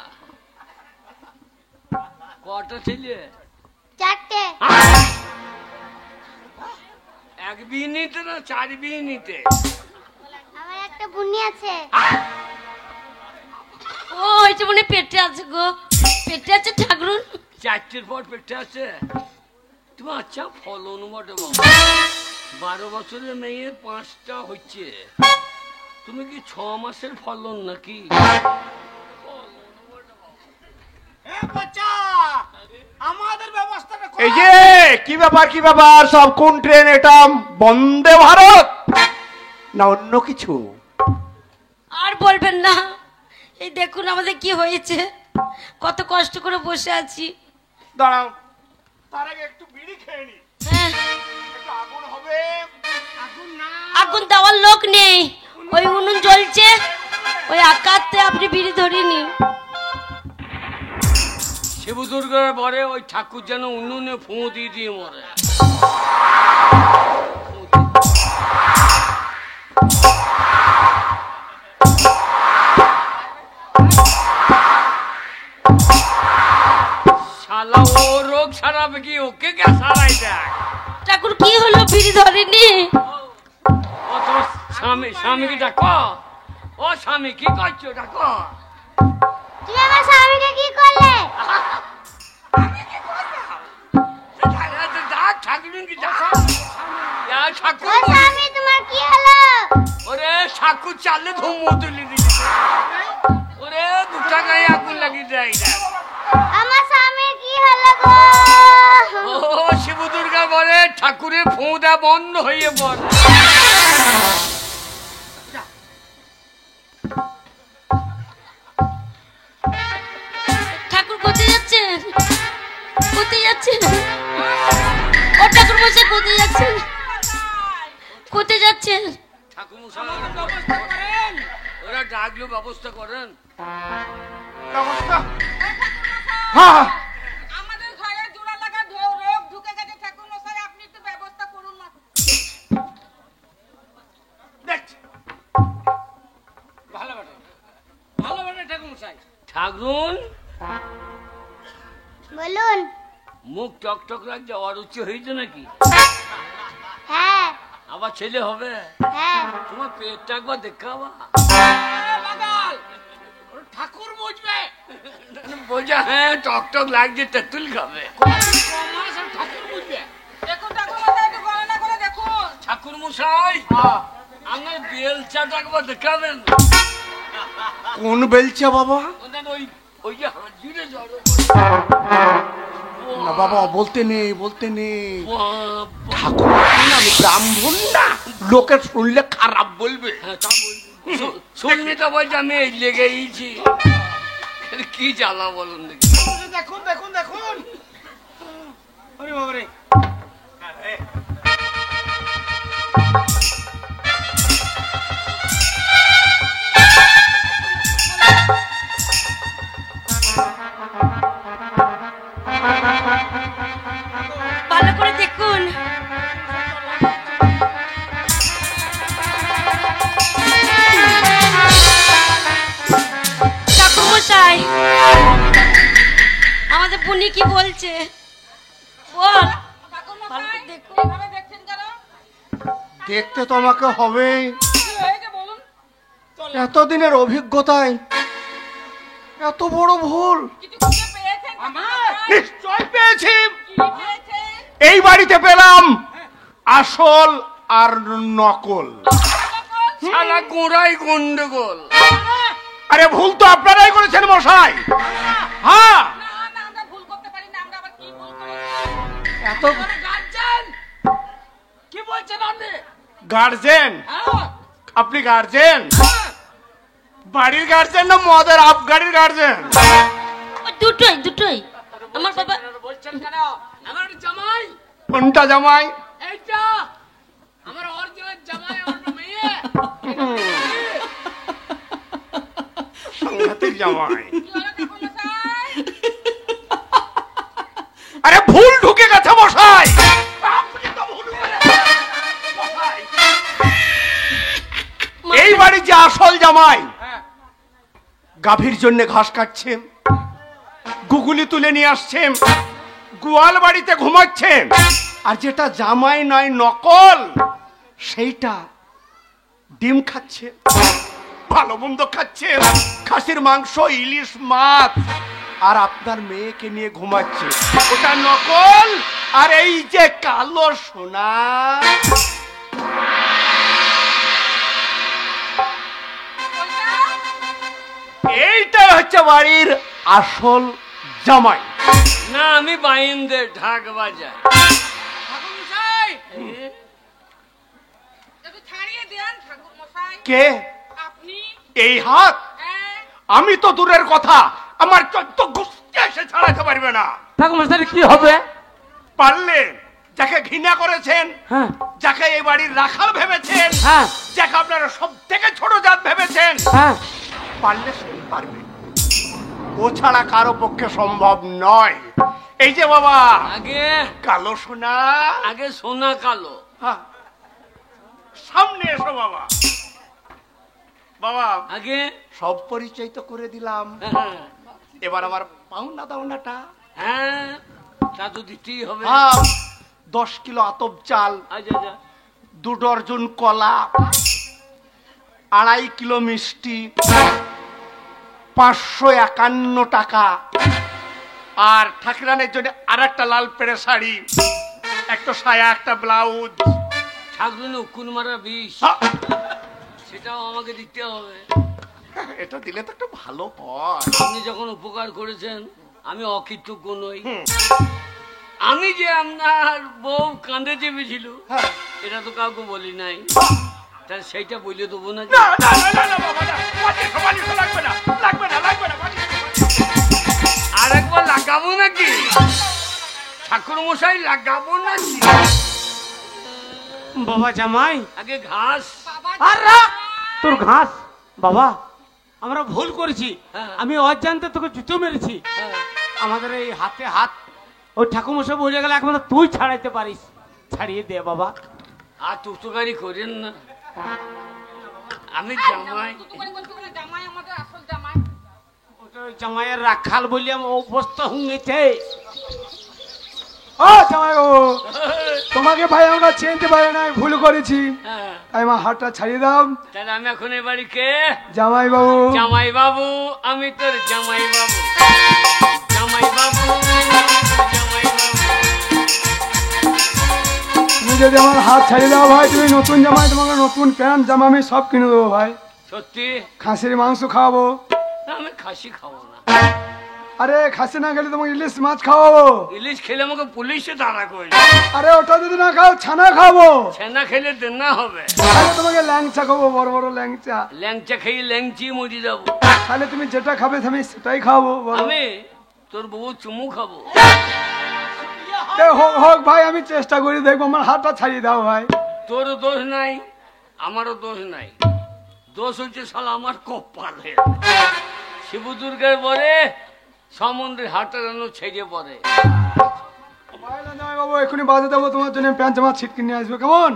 কটা ছেলে? 4টে। এক বিনিতে না 4 বিনিতে? আমার একটা বুনি আছে। ও এটা মনে পেটে আছে গো, পেটে আছে ঠাকুরুন। 4টের পর পেটে আছে? তুমি আচ্ছা ফলন বটে বাবা, 12 বছরের মেয়ে 5টা হচ্ছে, তুমি কি 6 মাসের ফলন নাকি? আমাদের ব্যবস্থাটা এই যে কি ব্যাপার সব কোন ট্রেন এটা? বন্দে ভারত না অন্য কিছু? আর বলবেন না, এই দেখুন আমাদের কি হয়েছে, কত কষ্ট করে বসে আছি। দাঁড়াও, তার আগে একটু বিড়ি খেয়ে নি। হ্যাঁ, একটু আগুন হবে। আগুন দেওয়ার লোক নেই, ওই উনুন জ্বলছে, ওই আকাতে আপনি বিড়ি ধরিয়ে নিন। শিব দুর্গার পরে ওই ঠাকুর যেন উনুনে ফুঁ দিয়ে দিয়ে মরে। শালা ও রোগ সারাবে কি, ওকে কে সারাই দেখ। ঠাকুর কি হলো, বিড়ি ধরিনি? ও তোর স্বামীকে ডাকো। ও স্বামী কি করছো, ডাকো। তুমি আমার স্বামীকে কি করলে? ও স্বামী তোমার কি হলো? ওরে ঠাকুর চালে ধুমো তুলে দিচ্ছে, ওরে 2 টাকায় আগুন লাগিয়ে দেয়। আমার স্বামীর কি হলো গো? ও শিব দুর্গা বলে ঠাকুরের ফুঁ দেওয়া বন্ধ হয়ে পড়ে। ঠাকুর কোথায় যাচ্ছেন, কোথায় যাচ্ছেন? ও ঠাকুর মশাই কোথায় যাচ্ছেন, কোথায় যাচ্ছেন? ঠাকুর মশাই ওরা ডাকলো, ব্যবস্থা করেন। ব্যবস্থা? হ্যাঁ, আমাদের ঘরে জোড়া লাগা রোগ ঢুকে গেছে ঠাকুর মশাই, আপনি একটু ব্যবস্থা করুন না। দেখছি। ভালো বটে, ভালো বটে ঠাকুর মশাই। ঠাকুর বলুন। মুখ টকটক লাগছে, অরুচি হয়েছে নাকি? হ্যাঁ আবার ছেলে হবে? হ্যাঁ। তোমার পেটটা একবার দেখাবা। ঠাকুর বুঝবে, বোঝা। হ্যাঁ টকটক লাগছে, তেঁতুল খাবে। ঠাকুর বুঝবে। দেখুন ঠাকুর মশাই একটু গণনা করে দেখুন। ঠাকুর মশাই আপনার বেলচাটা একবার দেখাবেন। কোন বেলচা বাবা? ওই ওই যে হাজিরে জড়ো না বাবা, বলতে নেই। ঠাকুর আমি ব্রাহ্মণ না, লোকের শুনলে খারাপ বলবে। শুনবিটা বলছে আমি এই লেগেইছি, কি জ্বালা বলুন দেখি। দেখুন ওরে বাবারে, ভালো করে দেখুন। ঠাকুর মশাই আমাদের বুনি কি বলছে বল। ঠাকুর ভালো মশাই করে দেখুন। এভাবে দেখছেন কেন? দেখতে তো আমাকে হবে, কি হয়েছে বলুন। এতদিনের অভিজ্ঞতায় এত বড় ভুল কিছু খুঁজে পেয়েছেন ঠাকুর মশাই? নিশ্চয় পেয়েছি। কি পেয়েছেন? এই বাড়িতে পেলাম আসল আর নকল। শালা গোড়াই গন্ডগোল। আরে ভুল তো আপনারাই করেছেন মশাই। হ্যাঁ, না আমরা ভুল করতে পারি না, আমরা আবার কি ভুল করেছি? এত গার্জেন কি বলছেন আপনি? গার্জেন? হ্যাঁ, আপনি গার্জেন? বাড়ির গার্জেন না মদের আপ গাড়ির গার্জেন? ও, দুটোই আমার বাবা। বলছেন কেন? আমার জামাই, কোনটা জামাই? এইটা আমার অরিজিনাল জামাই, অন্য মেয়ে। সাংঘাতিক জামাই। কি হলো ঠাকুর মশাই? আরে ভুল ঢুকে গেছে মশাই। আপনি তো ভুল করেছেন, মশাই। এই বাড়ির যে আসল জামাই গাভীর জন্য ঘাস কাটছে, গুগুলি তুলে নিয়ে আসছেন, গোয়াল বাড়িতে ঘুমাচ্ছেন, আর যেটা জামাই নয় নকল সেইটা ডিম খাচ্ছে, ভালো মন্দ খাচ্ছে, খাসির মাংস, ইলিশ মাছ, আর আপনার মেয়েকে নিয়ে ঘুমাচ্ছে, ওটা নকল। আর এই যে কালো সোনা, এইটাই হচ্ছে বাড়ির আসল জামাই। না, আমি বাইন্দে ঢাক বাজাই। ঠাকুরমশাই, একটু ছাড়িয়ে দেন ঠাকুরমশাই। কে আপনি? এই হাত? হ্যাঁ। আমি তো দূরের কথা, আমার চোদ্দ গুষ্টি এসে ছাড়াতে পারবে না। ঠাকুরমশাই কি হবে? পারলে যাকে ঘৃণা করেছেন, হ্যাঁ যাকে এই বাড়ির রাখাল ভেবেছেন, হ্যাঁ যাকে আপনারা সব থেকে ছোট জাত ভেবেছেন, হ্যাঁ পারলে সেই পারবে, ও ছাড়া কারো পক্ষে সম্ভব নয়। এই যে বাবা, আগে কালো সোনা, আগে সোনা কালো। হ্যাঁ, সামনে এসো বাবা। বাবা, আগে সব পরিচয় তো করে দিলাম, এবার আমার পাওনা দাওনাটা। হ্যাঁ, তা তো দিতেই হবে। 10 কিলো আতপ চাল, আচ্ছা আচ্ছা, 2 ডজন কলা, 2.5 কিলো মিষ্টি, 551 টাকা, আর ঠাকুরানের জন্য আর একটা লাল পেড়ে শাড়ি, একটা সায়া, একটা ব্লাউজ। ঠাকুর উকুন মারা বিষ, সেটাও আমাকে দিতে হবে। এটা দিলে তো একটু ভালো হয়। আপনি যখন উপকার করেছেন, আমি অকৃতজ্ঞ নই। আমি যে আপনার বউ কাঁদে চেপেছিল, এটা তো কাউকে বলি নাই, তাহলে সেইটা বলে দেবো না। না, না, না, না, না, বাবা, না, বালিশ লাগবে না, লাগবে না, লাগবে না, বালিশ। আর একবার লাগাবো নাকি ঠাকুর মশাই, লাগাবো নাকি? বাবা জামাই, আগে ঘাস। আর রাখ তোর ঘাস। বাবা, আমরা ভুল করেছি, হ্যাঁ। আমি অজান্তে তোকে জুতো মেরেছি। হ্যাঁ, আমাদের এই হাতে হাত, ওই ঠাকুরমশাই বলে গেলে একমাত্র তুই ছাড়াইতে পারিস, ছাড়িয়ে দে বাবা। আর তুতুকারি করেন না, আমি জামাই। জামাই আমাদের আসল জামাই। ওটা ওই জামাইয়ের রাখাল বলি আমার অবস্থা হয়েছে। ও জামাই বাবু, তোমাকে ভাই আমরা চিনতে পারি না, ভুল করেছি, হ্যাঁ, তাই আমার হাতটা ছাড়িয়ে দাও। তাহলে আমি এখন এ বাড়ি কে? জামাই বাবু, জামাই বাবু, আমি তোর জামাই বাবু, জামাই বাবু, জামাই বাবু। তুমি যদি আমার হাত ছাড়িয়ে দাও ভাই, তুমি নতুন জামাই, তোমাকে নতুন প্যান্ট জামা আমি সব কিনে দেবো ভাই। সত্যি? খাসির মাংস খাওয়াবো। আমি খাসি খাবো না। আরে খাসি না খেলে তোমাকে ইলিশ মাছ খাওয়াবো। ইলিশ খেলে আমাকে পুলিশে তাড়া করে। আরে ওটা যদি না খাও, ছানা খাবো। ছেনা খেলে দেনা হবে। আরে তোমাকে ল্যাংচা খাবো, বড় বড় ল্যাংচা। ল্যাংচা খেয়ে ল্যাংচি মরি যাবো। তাহলে তুমি যেটা খাবে আমি সেটাই খাবো। বলো। আমি তোর বউ চুমু খাবো। এ হোক হোক ভাই, আমি চেষ্টা করি দেখবো, আমার হাতটা ছাড়িয়ে দাও ভাই। তোর দোষ নাই, আমারও দোষ নাই, দোষ হচ্ছে শালা আমার কপালে। শিব দুর্গার পরে সমুদ্রের হাটটা যেন ছেড়ে পড়ে। বাবু এখনই বাজে দেবো, তোমার জন্য প্যান্ট জামা ছিটকে নিয়ে আসবে, কেমন?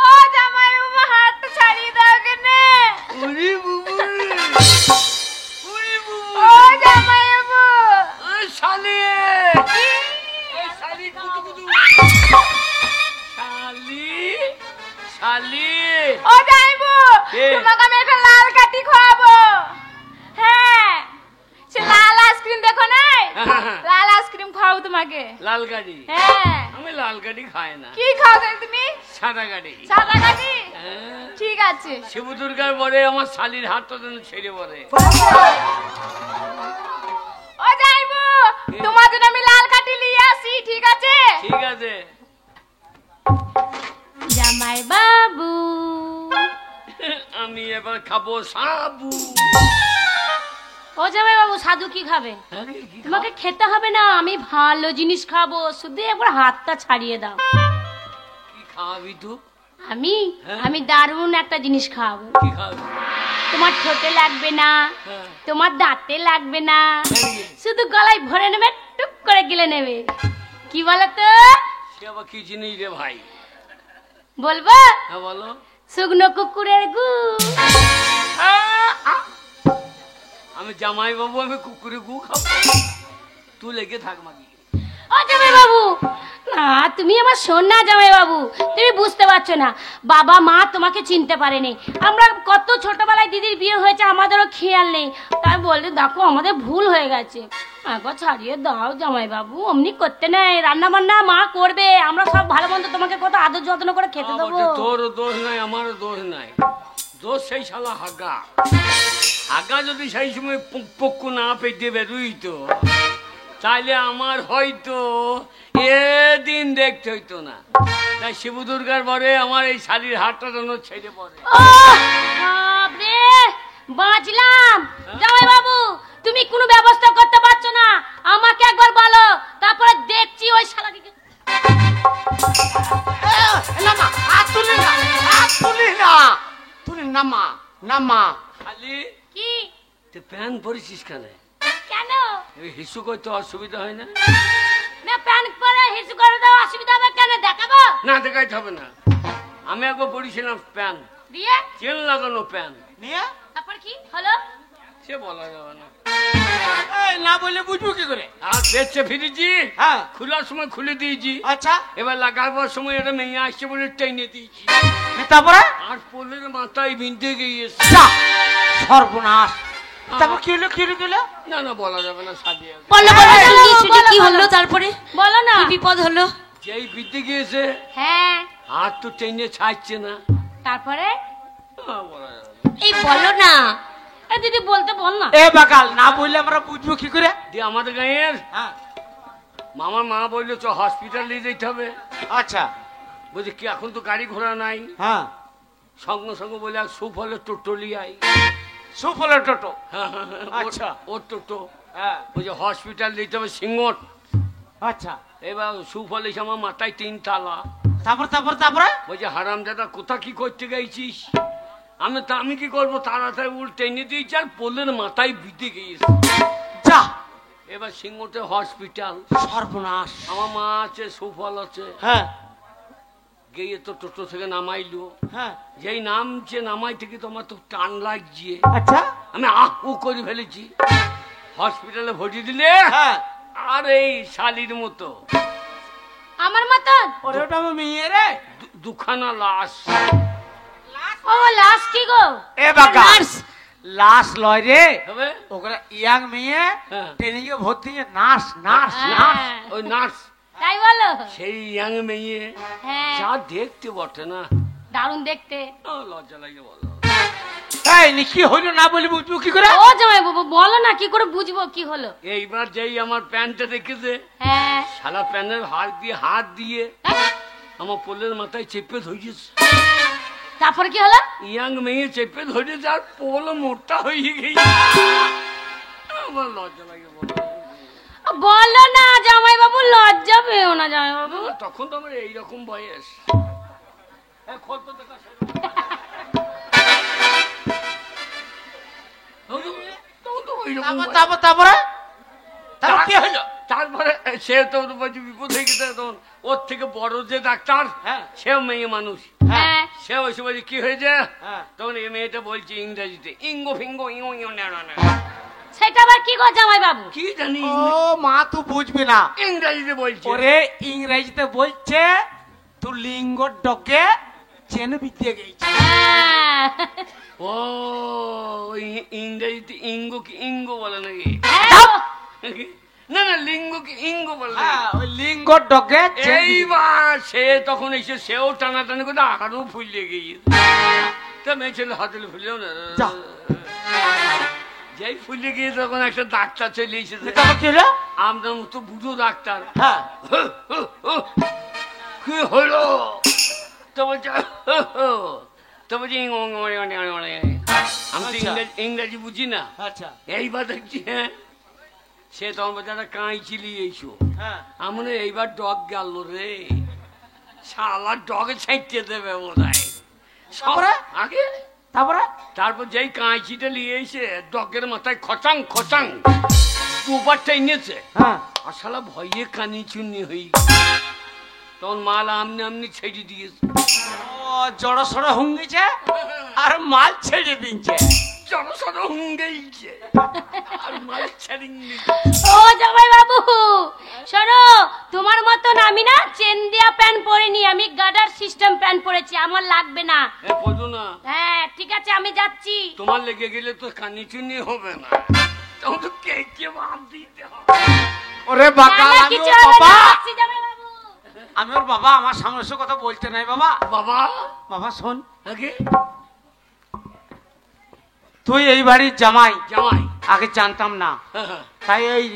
ও জামাই বাবু, হাতটা ছাড়িয়ে দাও কেনে? উরি বুবু, উরি বুবু, ও জামাই বাবু, ওই শালি, এই শালি কুতু কুতু, শালি, শালি। ও জামাইবু, কে? তোমাকে আমি একটা লাল কাঠি খাওয়াবো। হ্যাঁ, সে লাল আইসক্রিম দেখো নাই, লাল আইসক্রিম খাওয়াবো তোমাকে। লাল গাড়ি? হ্যাঁ। আমি লাল গাড়ি খাই না, কি খাও তুমি? সাদা গাড়ি। সাদা কাঠি? হ্যাঁ। ঠিক আছে। শিব দুর্গার পরে আমার শালির হাতটা যেন ছেড়ে পড়ে। ও জামাইবু, তোমার জন্য আমি লাল কাঠি নিয়ে আসি, ঠিক আছে? ঠিক আছে। জামাই বাবু, আমি এবার খাবো সাবু। ও জামাই বাবু, সাধু কি খাবে? আরে, কি তোমাকে খেতে হবে না, আমি ভালো জিনিস খাবো, শুধু একবার হাতটা ছাড়িয়ে দাও। কি খাওয়াবি তুই? আমি হ্যাঁ। আমি দারুণ একটা জিনিস খাওয়াবো। কি খাওয়াবি? তোমার ঠোঁটে লাগবে না, হ্যাঁ। তোমার দাঁতে লাগবে না, হ্যাঁ। শুধু গলায় ভরে নেবে, টুক করে গিলে নেবে। কি বলো তো? সে আবার কি জিনিস রে ভাই? বলবো? হ্যাঁ বলো। শুকনো কুকুরের গু। আমি জামাই বাবু, আমি কুকুরে গু খাবো। তুই লেগে থাক মাগি। ও জামাই বাবু, না তুমি আমার সোনা জামাই বাবু, তুমি বুঝতে পারছো না, বাবা মা তোমাকে চিনতে পারেনি। আমরা কত ছোটবেলায় দিদির বিয়ে হয়েছে, আমাদেরও খেয়াল নেই। তাই বলতে দেখো আমাদের ভুল হয়ে গেছে, একবার ছাড়িয়ে দাও জামাই বাবু। অমনি করতে নেই, রান্না বান্না মা করবে, আমরা সব ভালো মন্দ তোমাকে কত আদর যত্ন করে খেতে দেবো। তোরও দোষ নাই, আমারও দোষ নাই, দোষ সেই শালা হাগা। হাগা যদি সেই সময় পক্কু না পেটে বেরোই তো, তাইলে আমার হয়তো এদিন দেখতে হইতো না। তাই শিব দুর্গার পরে আমার এই শালির হাতটা যেন ছেড়ে পড়ে। বাপরে, বাঁচলাম জামাই বাবু। তুমি কোনো ব্যবস্থা করতে পারছো না, আমাকে একবার বলো, তারপরে দেখছি ওই শালাটিকে। নামা, হাত তুলি না, হাত তুলি না, তুলি নামা, নামা। শালি কি তুই প্যান পরেছিস কেন? কেন? এই হিসু করতে অসুবিধা হয় না? না প্যান পরে হিসু করে দাও, অসুবিধা হবে কেন? দেখাবো না, দেখাইতে হবে না। আমি একবার পরেছিলাম প্যান, দিয়ে, চেন লাগানো প্যান। নিয়ে তারপর কি হলো? সে বলা যাবে না। এই না বললে বুঝবো কি করে? আর বেচে ফিরেছি, হ্যাঁ। খোলার সময় খুলে দিয়েছি, আচ্ছা, এবার লাগাবার সময় এটা মেয়ে আসছে বলে টেনে দিয়েছি, তারপরে আর পোলের মাথায় বিঁধে গিয়েছে। যা, সর্বনাশ। তারপর কি হলো, কি হলো? না না, বলা যাবে না। সাজিয়ে বলো বলো, শুনি শুনি কি হলো তারপরে? বলো না, কি বিপদ হলো? যেই বিঁধে গিয়েছে, হ্যাঁ আর তো টেনে ছাড়ছে না। তারপরে বলা যাবে না। এই বলো না। এ দিদি বলতে বল না। এ বাকাল, না বললে আমরা বুঝবো কি করে? দিয়ে আমাদের গাঁয়ের হ্যাঁ, মামার মা বললো চ হসপিটাল নিয়ে যেতে হবে। আচ্ছা, বলছি কি এখন তো গাড়ি ঘোড়া নাই, হ্যাঁ, সঙ্গে সঙ্গে বলে এক সুফলে টোটলি আই। সুফলের টোটো। আচ্ছা, ও টোটো হ্যাঁ, বলছে হসপিটাল নিতে হবে সিঙ্গট। আচ্ছা, এবার সুফল এসে আমার মাথায় 3 তালা। তারপর তারপর তারপরে বলছে হারামজাদা কোথা কি করতে গেছিস? আমি কি করবো, তাড়াতাড়ি উল্টে টেনে দিয়েছি আর পোলের মাথায় বিঁধে গিয়েছে। যা, এবার সিঙ্গটে হসপিটাল। সর্বনাশ। আমার মা আছে, সুফল আছে, হ্যাঁ, গিয়ে তো টোটো থেকে নামাইলো। হ্যাঁ, যেই নামছে নামাই থেকে তো আমার তো টান লাগছে, আচ্ছা, আমি আহু করে ফেলেছি। হসপিটালে ভর্তি দিলে হ্যাঁ। আর এই শালির মতো আমার মতন ওরে ওটা আমার মেয়ে রে। দুখানা লাশ। ও লাশ কি গো? এ বাকা, লাশ লয় রে, হবে ওখানে ইয়াং মেয়ে হ্যাঁ। ট্রেনিংয়ে ভর্তি, নার্স, নার্স, নার্স। হ্যাঁ, ওই নার্স, তাই বলো? সেই ইয়াং মেয়ে হ্যাঁ, যা দেখতে বটে না, দারুণ দেখতে। লজ্জা লাগে বলো। এই নি কি হইলো না বলি বুঝবো কি করে? ও জামাই বাবু বলো না, কি করে বুঝবো কি হলো? এইবার যেই আমার প্যান্টটা দেখেছে, হ্যাঁ, সারা প্যান্টের হাত দিয়ে আমার পোলের মাথায় চেপে ধরেছে। তারপরে কি হলো? ইয়াং মেয়ে চেপে ধরেছে আর পোল মোটা হয়ে গেছে। আমার লজ্জা লাগে বলো। বলো না জামাই বাবু, লজ্জা পেও না জামাই বাবু। তখন তো আমার এইরকম বয়স। খোল তো দেখা তারপরে তারপর কি হইলো? তারপরে সে তো বিপদ হয়ে গেছে। তখন ওর থেকে বড় যে ডাক্তার, হ্যাঁ। সেও মেয়ে মানুষ, হ্যাঁ, সে ওই সময় কি হয়েছে, হ্যাঁ। তখন এই মেয়েটা বলছে ইংরেজিতে ইঙ্গো ফিঙ্গো ইঙ্গো ইঙ্গো না না না। সেটা আবার কি গো জামাই বাবু? কি জানি ও মা, তুই বুঝবি না। ইংরেজিতে বলছে। ওরে ইংরেজিতে বলছে তুই লিঙ্গ ডকে চেন বিদ্যে গেছে। হ্যাঁ, ও ওই ইংরেজিতে ইঙ্গো কি ইঙ্গো বলে নাকি? হ্যাঁ, না না, লিঙ্গ কি ইঙ্গো বলে নাকি? হ্যাঁ, ওই লিঙ্গ ডকে এইবার সে তখন এসে সেও টানাটানি করে আরো ফুলিয়ে গিয়েছে। তা মেয়ে ছেলে হাতে ফুলেও না, যা। যেই ফুলিয়ে গিয়ে তখন একটা ডাক্তার চলে এসেছে, তারপর কি হলো? আমাদের মতো বুড়ো ডাক্তার। হ্যাঁ, কি হলো? তো বলছে তো বলছি আমি তো ইংরেজি বুঝি না। আচ্ছা, এইবার দেখছি হ্যাঁ, সে তখন বলছে একটা কাঁচি নিয়ে এসো। হ্যাঁ, আমার এইবার ডগ গেল রে, শালা ডগে ছাইতে দেবে বোধহয় তারপরে? আগে। তারপর যেই কাঁচিটা নিয়ে এসে ডগের মাথায় খচাং খচাং দুবারটা এনেছে, হ্যাঁ, আর শালা ভয়ে কানি চুনি হয়ে গেছে। তখন মাল আমনি আমনি ছেড়ে দিয়েছে। ও জড়ো সড়ো হুঙ্গিছে আর মাল ছেড়ে দিচ্ছে। চরসর হুঙ্গেইছে আর মালিক ছাড়িনি। ও জামাই বাবু শোনো, তোমার মতন আমি না চেন দিয়া প্যান্ট পরিনি, আমি গার্ডার সিস্টেম প্যান্ট পরেছি, আমার লাগবে না। এ পড়ো না, হ্যাঁ ঠিক আছে আমি যাচ্ছি। তোমার লেগে গেলে তো কানি চুনি হবে না, তখন তো কে ভাব দিতে হবে। ওরে বাবা, না, না, আমি কিছু ওর হবে না, বাবা, যাচ্ছি জামাই বাবু। আমি ওর বাবা, আমার সামনে এসে কথা বলতে নাই বাবা। বাবা বাবা শোন, আগে তুই এই বাড়ির জামাই, জামাই আগে জানতাম না, হ্যাঁ, হ্যাঁ। তাই এই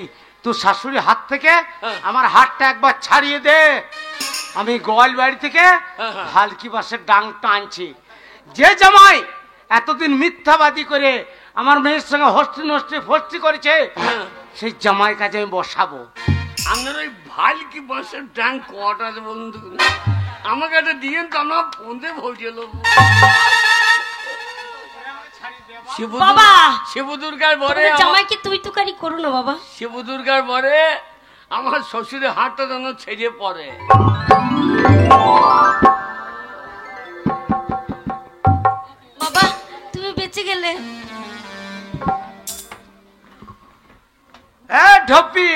তোর শাশুড়ির হাত থেকে হ্যাঁ। আমার হাতটা একবার ছাড়িয়ে দে। আমি গোয়াল বাড়ি থেকে হ্যাঁ, হ্যাঁ। হালকি বাসের ডাং টানছি। যে জামাই এতদিন মিথ্যাবাদী করে আমার মেয়ের সঙ্গে হস্তি নষ্টি ফস্তি করেছে, হ্যাঁ। সেই জামাই কাজে আমি বসাবো। আপনার ওই ভাল কি বাসের ট্যাঙ্ক কটার বন্ধু আমাকে একটা দিয়েন তো আমরা ফোনে ভোজে নেবো। বাবা! শিব দুর্গার বরে তোমার জামাইকে তুই তুকারি করো না বাবা। শিব দুর্গার বরে আমার শ্বশুরের হাতটা যেন ছেড়ে পড়ে। বাবা তুমি বেঁচে গেলে। ঢপি,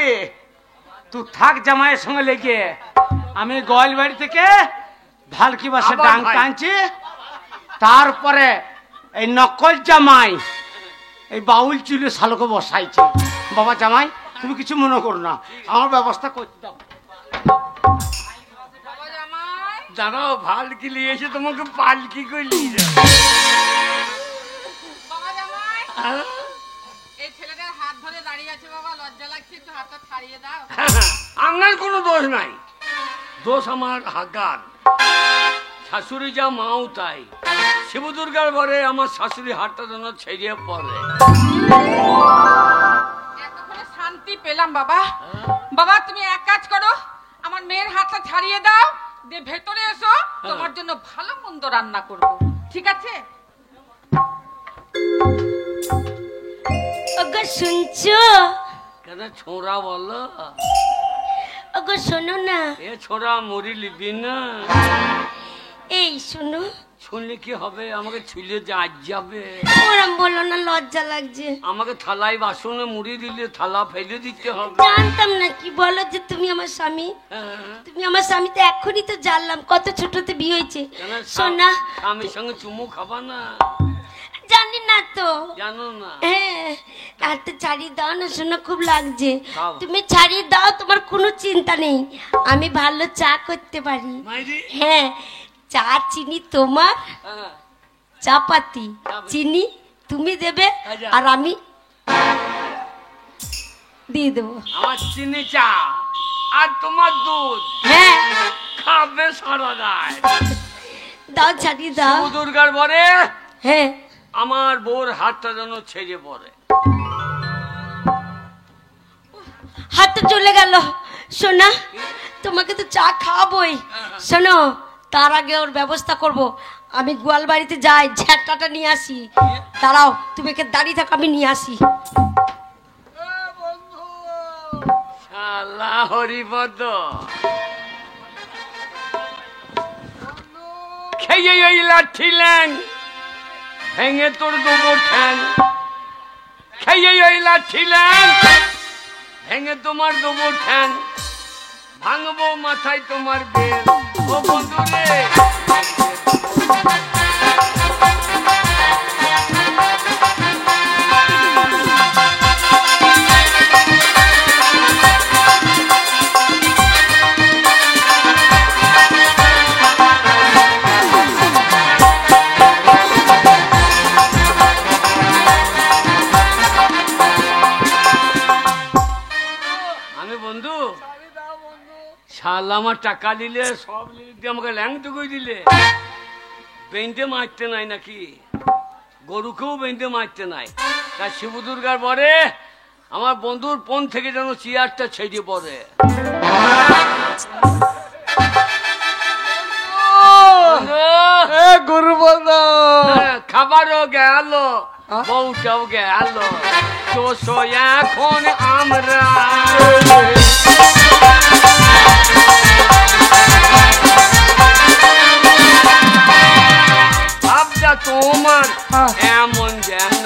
তুই থাক জামাইয়ের সঙ্গে লেগে, আমি গোয়াল বাড়ি থেকে ভালকি বাসের আবার ডাং ভাই। টানছি। তারপরে এই নকল জামাই এই বাউল চুলে শালকে বসাইছি। বাবা জামাই তুমি কিছু মনে করো না, আমার ব্যবস্থা করতে দাও। বাবা জামাই, দাঁড়াও, ভালকি নিয়ে এসে তোমাকে পালকি করে নিয়ে যাবে। বাবা জামাই, হ্যাঁ? এই ছেলেটার হাত ধরে দাঁড়িয়ে আছে বাবা, লজ্জা লাগছে, একটু হাতটা ছাড়িয়ে দাও। আপনার কোনো দোষ নাই, দোষ আমার হাগার। শাশুড়ি যা মাও তাই। শিব দুর্গার ঘরে আমার শাশুড়ি হাতটা যেন ছেড়িয়ে পড়ে। এতক্ষণে শান্তি পেলাম বাবা। বাবা তুমি এক কাজ করো, আমার মেয়ের হাতটা ছাড়িয়ে দাও, দিয়ে ভেতরে এসো, তোমার জন্য ভালো মন্দ রান্না করবো, ঠিক আছে? ওগো শুনছো? কেন ছোড়া বলো? ওগো শোনো না। এ ছোড়া মরি লিবি না। এই শোনো, শুনলে কি হবে? আমাকে ছুলে যা যাবে। ওরম বলো না, লজ্জা লাগছে। আমাকে থালায় বাসনে মুড়ি দিলে থালা ফেলে দিতে হবে। জানতাম না কি বলো যে তুমি আমার স্বামী। হ্যাঁ। তুমি আমার স্বামী তো এখনই তো জানলাম, কত ছোটতে বিয়ে হয়েছে। কেন সোনা স্বামীর সঙ্গে চুমু খাবা না? জানি না তো। জানো না? হ্যাঁ, হাতটা ছাড়িয়ে দাও না সোনা, খুব লাগছে। দাও। তুমি ছাড়িয়ে দাও, তোমার কোনো চিন্তা নেই, আমি ভালো চা করতে পারি। মাইরি? হ্যাঁ, চা চিনি তোমার, হ্যাঁ। চাপাতি চিনি তুমি দেবে, আচ্ছা। আর আমি দিয়ে দেবো। আমার চিনি চা আর তোমার দুধ হ্যাঁ খাবে সারা রাত। দাও, ছাড়িয়ে দাও। শিব দুর্গার বরে হ্যাঁ, আমার বউর হাতটা যেন ছেড়ে পড়ে। হাতটা চলে গেল। সোনা তোমাকে তো চা খাওয়াবই, শোনো তার আগে ওর ব্যবস্থা করব। আমি গোয়াল বাড়িতে যাই, ঝ্যাঁটাটা নিয়ে আসি। দাঁড়াও, তুমি একে দাঁড়িয়ে থাকো, আমি নিয়ে আসি। শালা হরিপদ খেয়ে এই লাঠি ল্যাং ভেঙে তোর দেবো ঠ্যাং। খেয়ে এই লাঠি ল্যাং ভেঙে তোমার দেবো ঠ্যাং। ভাঙবো মাথায় তোমার বেল। ও বন্ধু রে, আমি বন্ধু শালা আমার টাকা দিলে সব দিয়ে আমাকে ল্যাং টুকুই দিলে। বেঁধে মারতে নাই নাকি? গরুকেও বেঁধে মারতে নাই। তাই শিব দুর্গার বরে আমার বন্ধুর পন থেকে যেন চেয়ারটা ছেড়ে পড়ে। গরু বন্ধু, খাবারও গেল, বউটাও গেল, তো এখন আমরা ভাবটা তোমার এমন যেন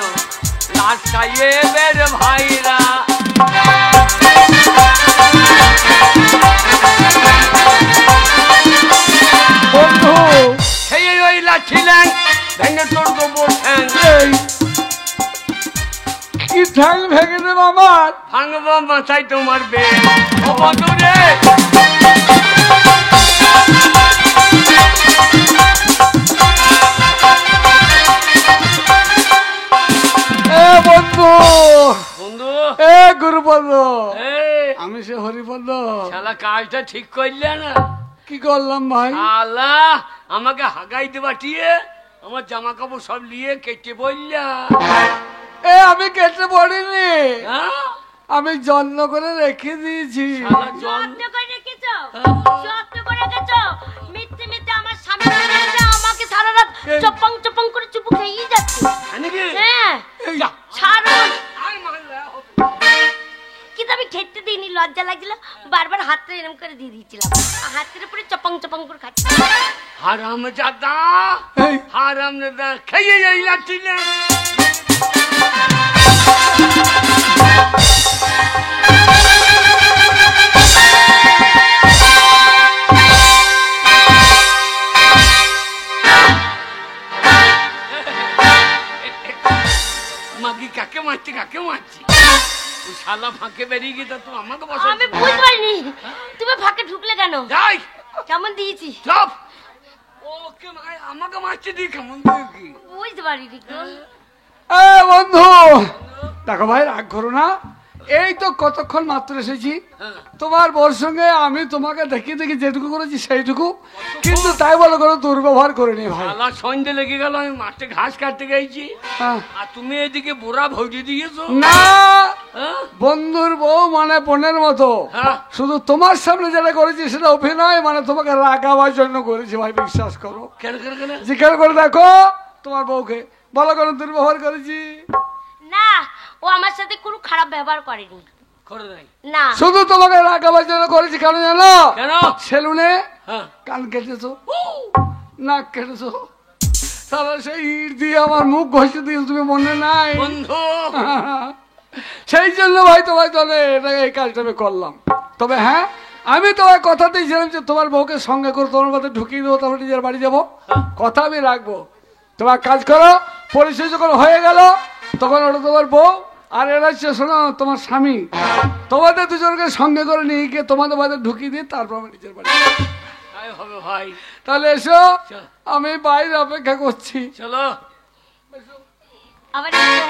ঠ্যাং ভেঙে দেবো আমার। ভাঙবো মাথায় তোমার বেল। ও বন্ধু রে, এ বন্ধু, বন্ধু এ গুরুপদ, এই আমি সে হরিপদ। শালা কাজটা ঠিক করলে না। কি করলাম ভাই? আল্লাহ, আমাকে হাগাইতে পাঠিয়ে আমার জামা কাপড় সব নিয়ে কেটে বললা। এ আমি কেটে পড়িনি, হ্যাঁ? আমি যত্ন করে রেখে দিয়েছি। শালা জল যত্ন করে রেখেছো, যত্ন করে রেখেছো। মিথ্যে মিথ্যে আমার স্বামী চলে এসে আমাকে সারা রাত চপং চপং করে চুপু খেয়েই যাচ্ছে। নাকি? হ্যাঁ, এই, ছাড়ুন। আর মারলা হবে। কিন্তু আমি খেতে দিইনি, লজ্জা লাগছিল, বারবার হাতটা এরম করে দিয়ে দিয়েছিলাম। হাতের উপরে চপং চপং করে খাচ্ছি। হারাম জাদা, এই, হারাম জাদা খেয়ে যাই লাঠি না। মাগি কাকে মারছি, কাকে মারছি? ওই শালা ফাঁকে বেরিয়ে গেছে তো আমাকে বসে। আমি বুঝতে পারিনি তুমি ফাঁকে ঢুকলে কেন। যাই কেমন দিয়েছি চপ। ওকে আমাকে মারছে দিয়ে কেমন দিয়ে কি? বুঝতে পারিনি গো। এ বন্ধু, দেখো ভাই রাগ করো না, এই তো কতক্ষণ মাত্র এসেছি। হ্যাঁ। তোমার বউর সঙ্গে আমি তোমাকে দেখি দেখি যেটুকু করেছি সেইটুকু, কিন্তু তাই বলো কোনো দুর্ব্যবহার করিনি ভাই। শালা সন্ধ্যে লেগে গেল, আমি মাঠে ঘাস কাটতে গেছি হ্যাঁ। আর তুমি এদিকে বোরা ভরিয়ে দিয়েছো। না, হ্যাঁ? বন্ধুর বউ মানে বোনের মতো। হ্যাঁ। শুধু তোমার সামনে যেটা করেছি সেটা অভিনয়, মানে তোমাকে রাগাবার জন্য করেছি ভাই, বিশ্বাস করো। কেন কেন কেন? জিজ্ঞাসা করে দেখো তোমার বউকে, বলো কোনো দুর্ব্যবহার করেছি? না, ও আমার সাথে কোনো খারাপ ব্যবহার করেনি। করে নাই। না, শুধু তোমাকে রাগাবার জন্য করেছি। কেন জানো? কেন? সেলুনে হ্যাঁ। কান কেটেছো, নাক কেটেছো, তাহলে সেই ইট দিয়ে আমার মুখ ঘষে দিয়েছো, তুমি মনে নাই? বন্ধু সেই জন্য ভাই তোমার জন্য এটা এই কাজটা আমি করলাম। তবে হ্যাঁ, আমি তোমার কথা দিয়েছিলাম যে তোমার বউকে সঙ্গে করে তোমার মধ্যে ঢুকিয়ে দেবো, তারপরে নিজের বাড়ি যাবো। কথা আমি রাখবো। তোমার কাজ করো, পরিচয় যখন হয়ে গেল তখন ওটা তোমার বউ আর এরা হচ্ছে শোনো তোমার স্বামী। তোমাদের দুজনকে সঙ্গে করে নিয়ে গিয়ে তোমাদের বাড়িতে ঢুকিয়ে দিয়ে তারপর আমি নিজের বাড়ি যাবো। তাই হবে ভাই। তাহলে এসো, চল। আমি বাইরে অপেক্ষা করছি। চলো। আবার হ্যাঁ,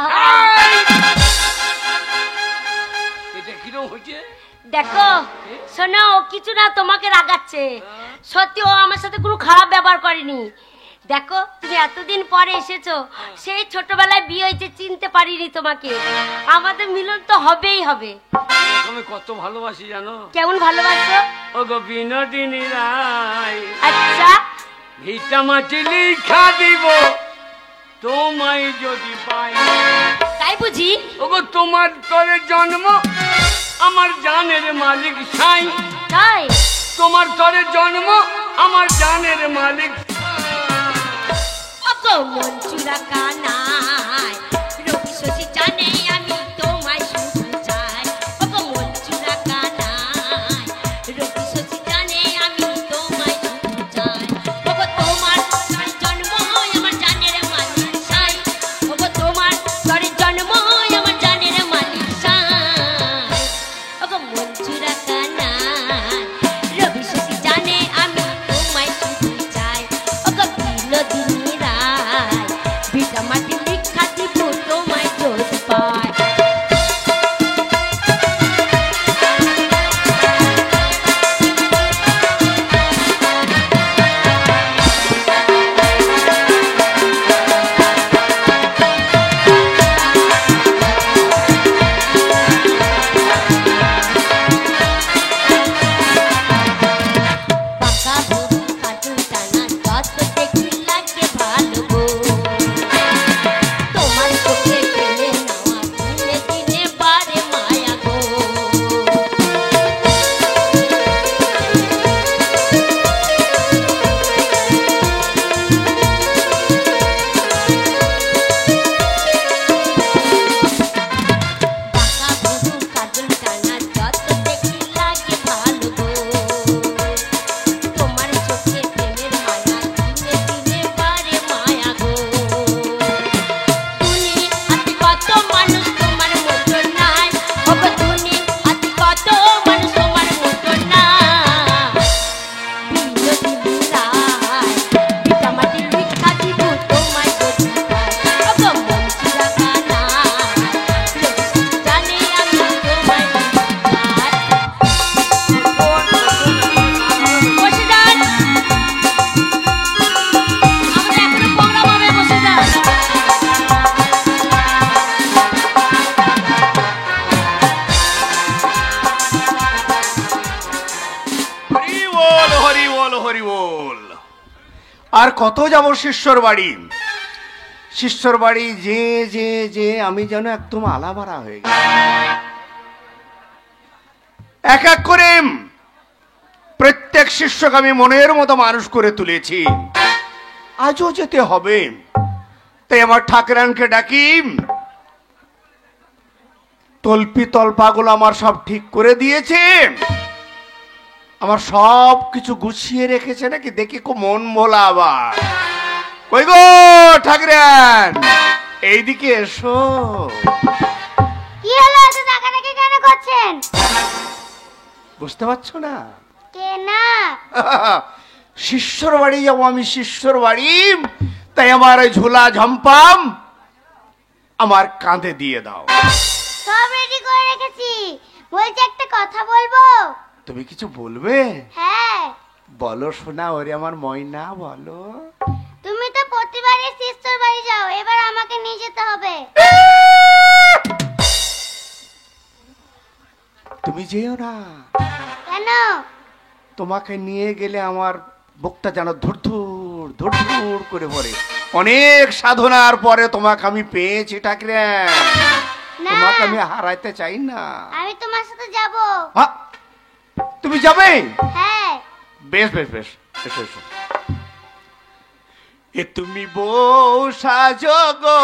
আবার এটা কিরম হয়েছে? দেখো শোনো, ও কিছু না তোমাকে রাগাচ্ছে। সত্যি ও আমার সাথে কোনো খারাপ ব্যবহার করেনি। দেখো তুমি এতদিন পরে এসেছো, সেই ছোটবেলায় বিয়ে হয়েছে, চিনতে পারিনি তোমাকে। আমাদের মিলন তো হবেই হবে। আমি কত ভালোবাসি জানো? কেমন ভালোবাসো? ও গো বিনোদিনী রায়, আচ্ছা, ভিটা মাটি লিখা দিব তোমায় যদি পাই। তাই বুঝি? ও গো তোমার তরে জন্ম আমার জানের মালিক সাই। তাই তোমার তরে জন্ম আমার জানের মালিক। ওগো মন চুরা কানাই, রবি শশী জানে আমি তোমায় শুধু চাই। ওগো মন চুরা কানাই, রবি শশী জানে আমি তোমায় শুধু চাই। ওগো তোমার তরে জন্ম আমার জানের মালিক সাই। ওগো তোমার তরে জন্ম আমার জানের মালিক সাই। ওগো মন চুরা কানাই, রবি শশী জানে আমি তোমায় শুধু চাই। ওগো বিনোদিনী রায়, ভিটা মাটি লিখা দিব হরিবোল। আর কত যাব শিষ্যর বাড়ি, শিষ্যর বাড়ি যে যে যে আমি যেন একদম আলামারা হয়ে গেছি। এক এক করে প্রত্যেক শিষ্যকে আমি মনের মতো মানুষ করে তুলেছি, আজও যেতে হবে। তাই আমার ঠাকুরানকে ডাকি, তল্পি তল্পাগুলো আমার সব ঠিক করে দিয়েছে, আমার সব কিছু গুছিয়ে রেখেছে নাকি দেখি খুব মন ভোলা। আবার কই গো ঠাকুরান, এইদিকে এসো। কি হলো, এত টাকাটাকে কেন করছেন? বুঝতে পারছো না? কে না? শিষ্যর বাড়ি যাবো আমি, শিষ্যর বাড়ি। তাই আমার ওই ঝোলা ঝম্পাম আমার কাঁধে দিয়ে দাও। সব রেডি করে রেখেছি, বলছি একটা কথা বলবো। তুমি কিছু বলবে? হ্যাঁ। বলো শোনা, ওরে আমার ময়না, বলো। তুমি তো প্রতিবারই সিস্টার বাড়ি যাও, এবার আমাকে নিয়ে যেতে হবে। তুমি যেও না। কেন? তোমাকে নিয়ে গেলে আমার বুকটা যেন ধুরধুর ধুরধুর করে পড়ে। অনেক সাধনার পরে তোমাকে আমি পেয়েছি ঠাকুরান, না, তোমাকে আমি হারাইতে চাই না। আমি তোমার সাথে যাব। হ্যাঁ, তুমি যাবে? হ্যাঁ। বেশ বেশ বেশ, এসো এসো। এ তুমি বউ সাজো গো,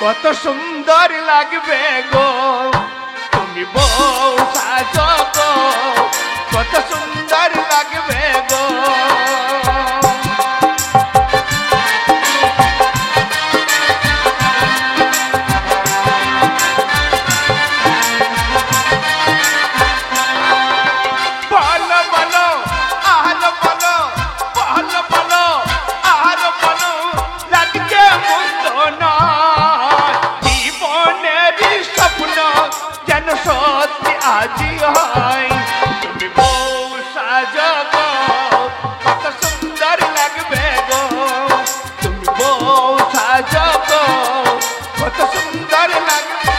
কত সুন্দর লাগবে গো। তুমি বউ সাজো গো, কত সুন্দর লাগবে গো। আজি হয় তুমি বউ সাজো গো, কত সুন্দর লাগবে গো। তুমি বউ সাজো গো, কত সুন্দর লাগবে।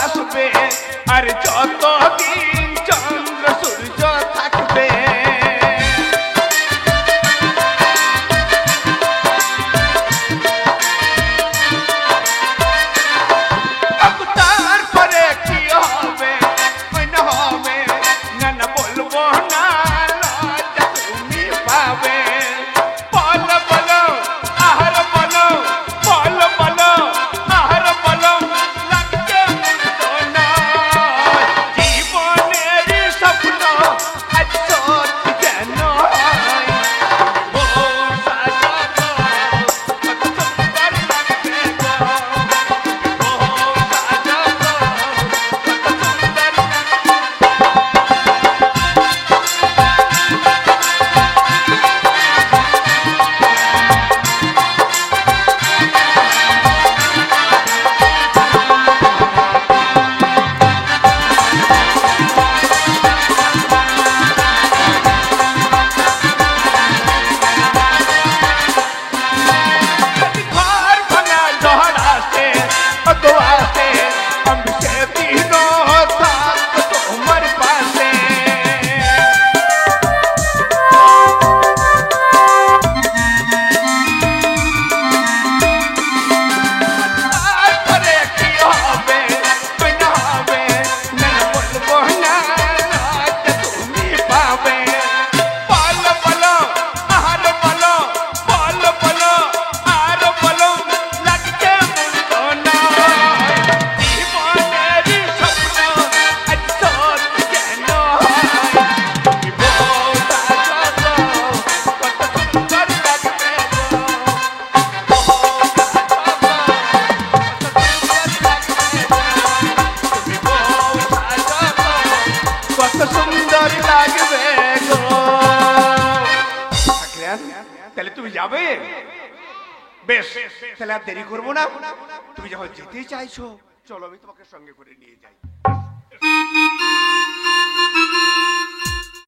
আসবে আর যতদিন চন্দ্র সূর্য থাকবে, তারপরে কি হবে না হবে না না বলবো না, লজ্জা তুমি পাবে। বলো বলো আহার বলো, বলো বলো আহার বলো, জীবনের স্বপ্ন আজ সত্যি যেন হয়। বউ সাজো গো, কত সুন্দর লাগবে গো। বউ সাজো গো, কত সুন্দর ঘর ভাঙা ঝড় আসে গো আসে, আমি সেদিনও থাকবো তোমার পাশে। তারপরে কি হবে না হবে না বলবো না, লজ্জা তুমি পাবে। বলো বলো আহার বলো, বলো বলো আর বলো, লাগছে মন্দ নয়। জীবনের স্বপ্ন আজ সত্যি যেন হয়। তুমি বউ সাজো গো, কত সুন্দর লাগবে গো। বউ সাজো গো, কত সুন্দর লাগবে গো। তুমি বউ সাজো গো, কত সুন্দর লাগবে গো। ঠাকুরান, তাহলে তুমি যাবে? বেশ, তাহলে আর দেরি করবো না। তুমি যখন যেতে চাইছো, চলো আমি তোমাকে সঙ্গে করে নিয়ে যাই।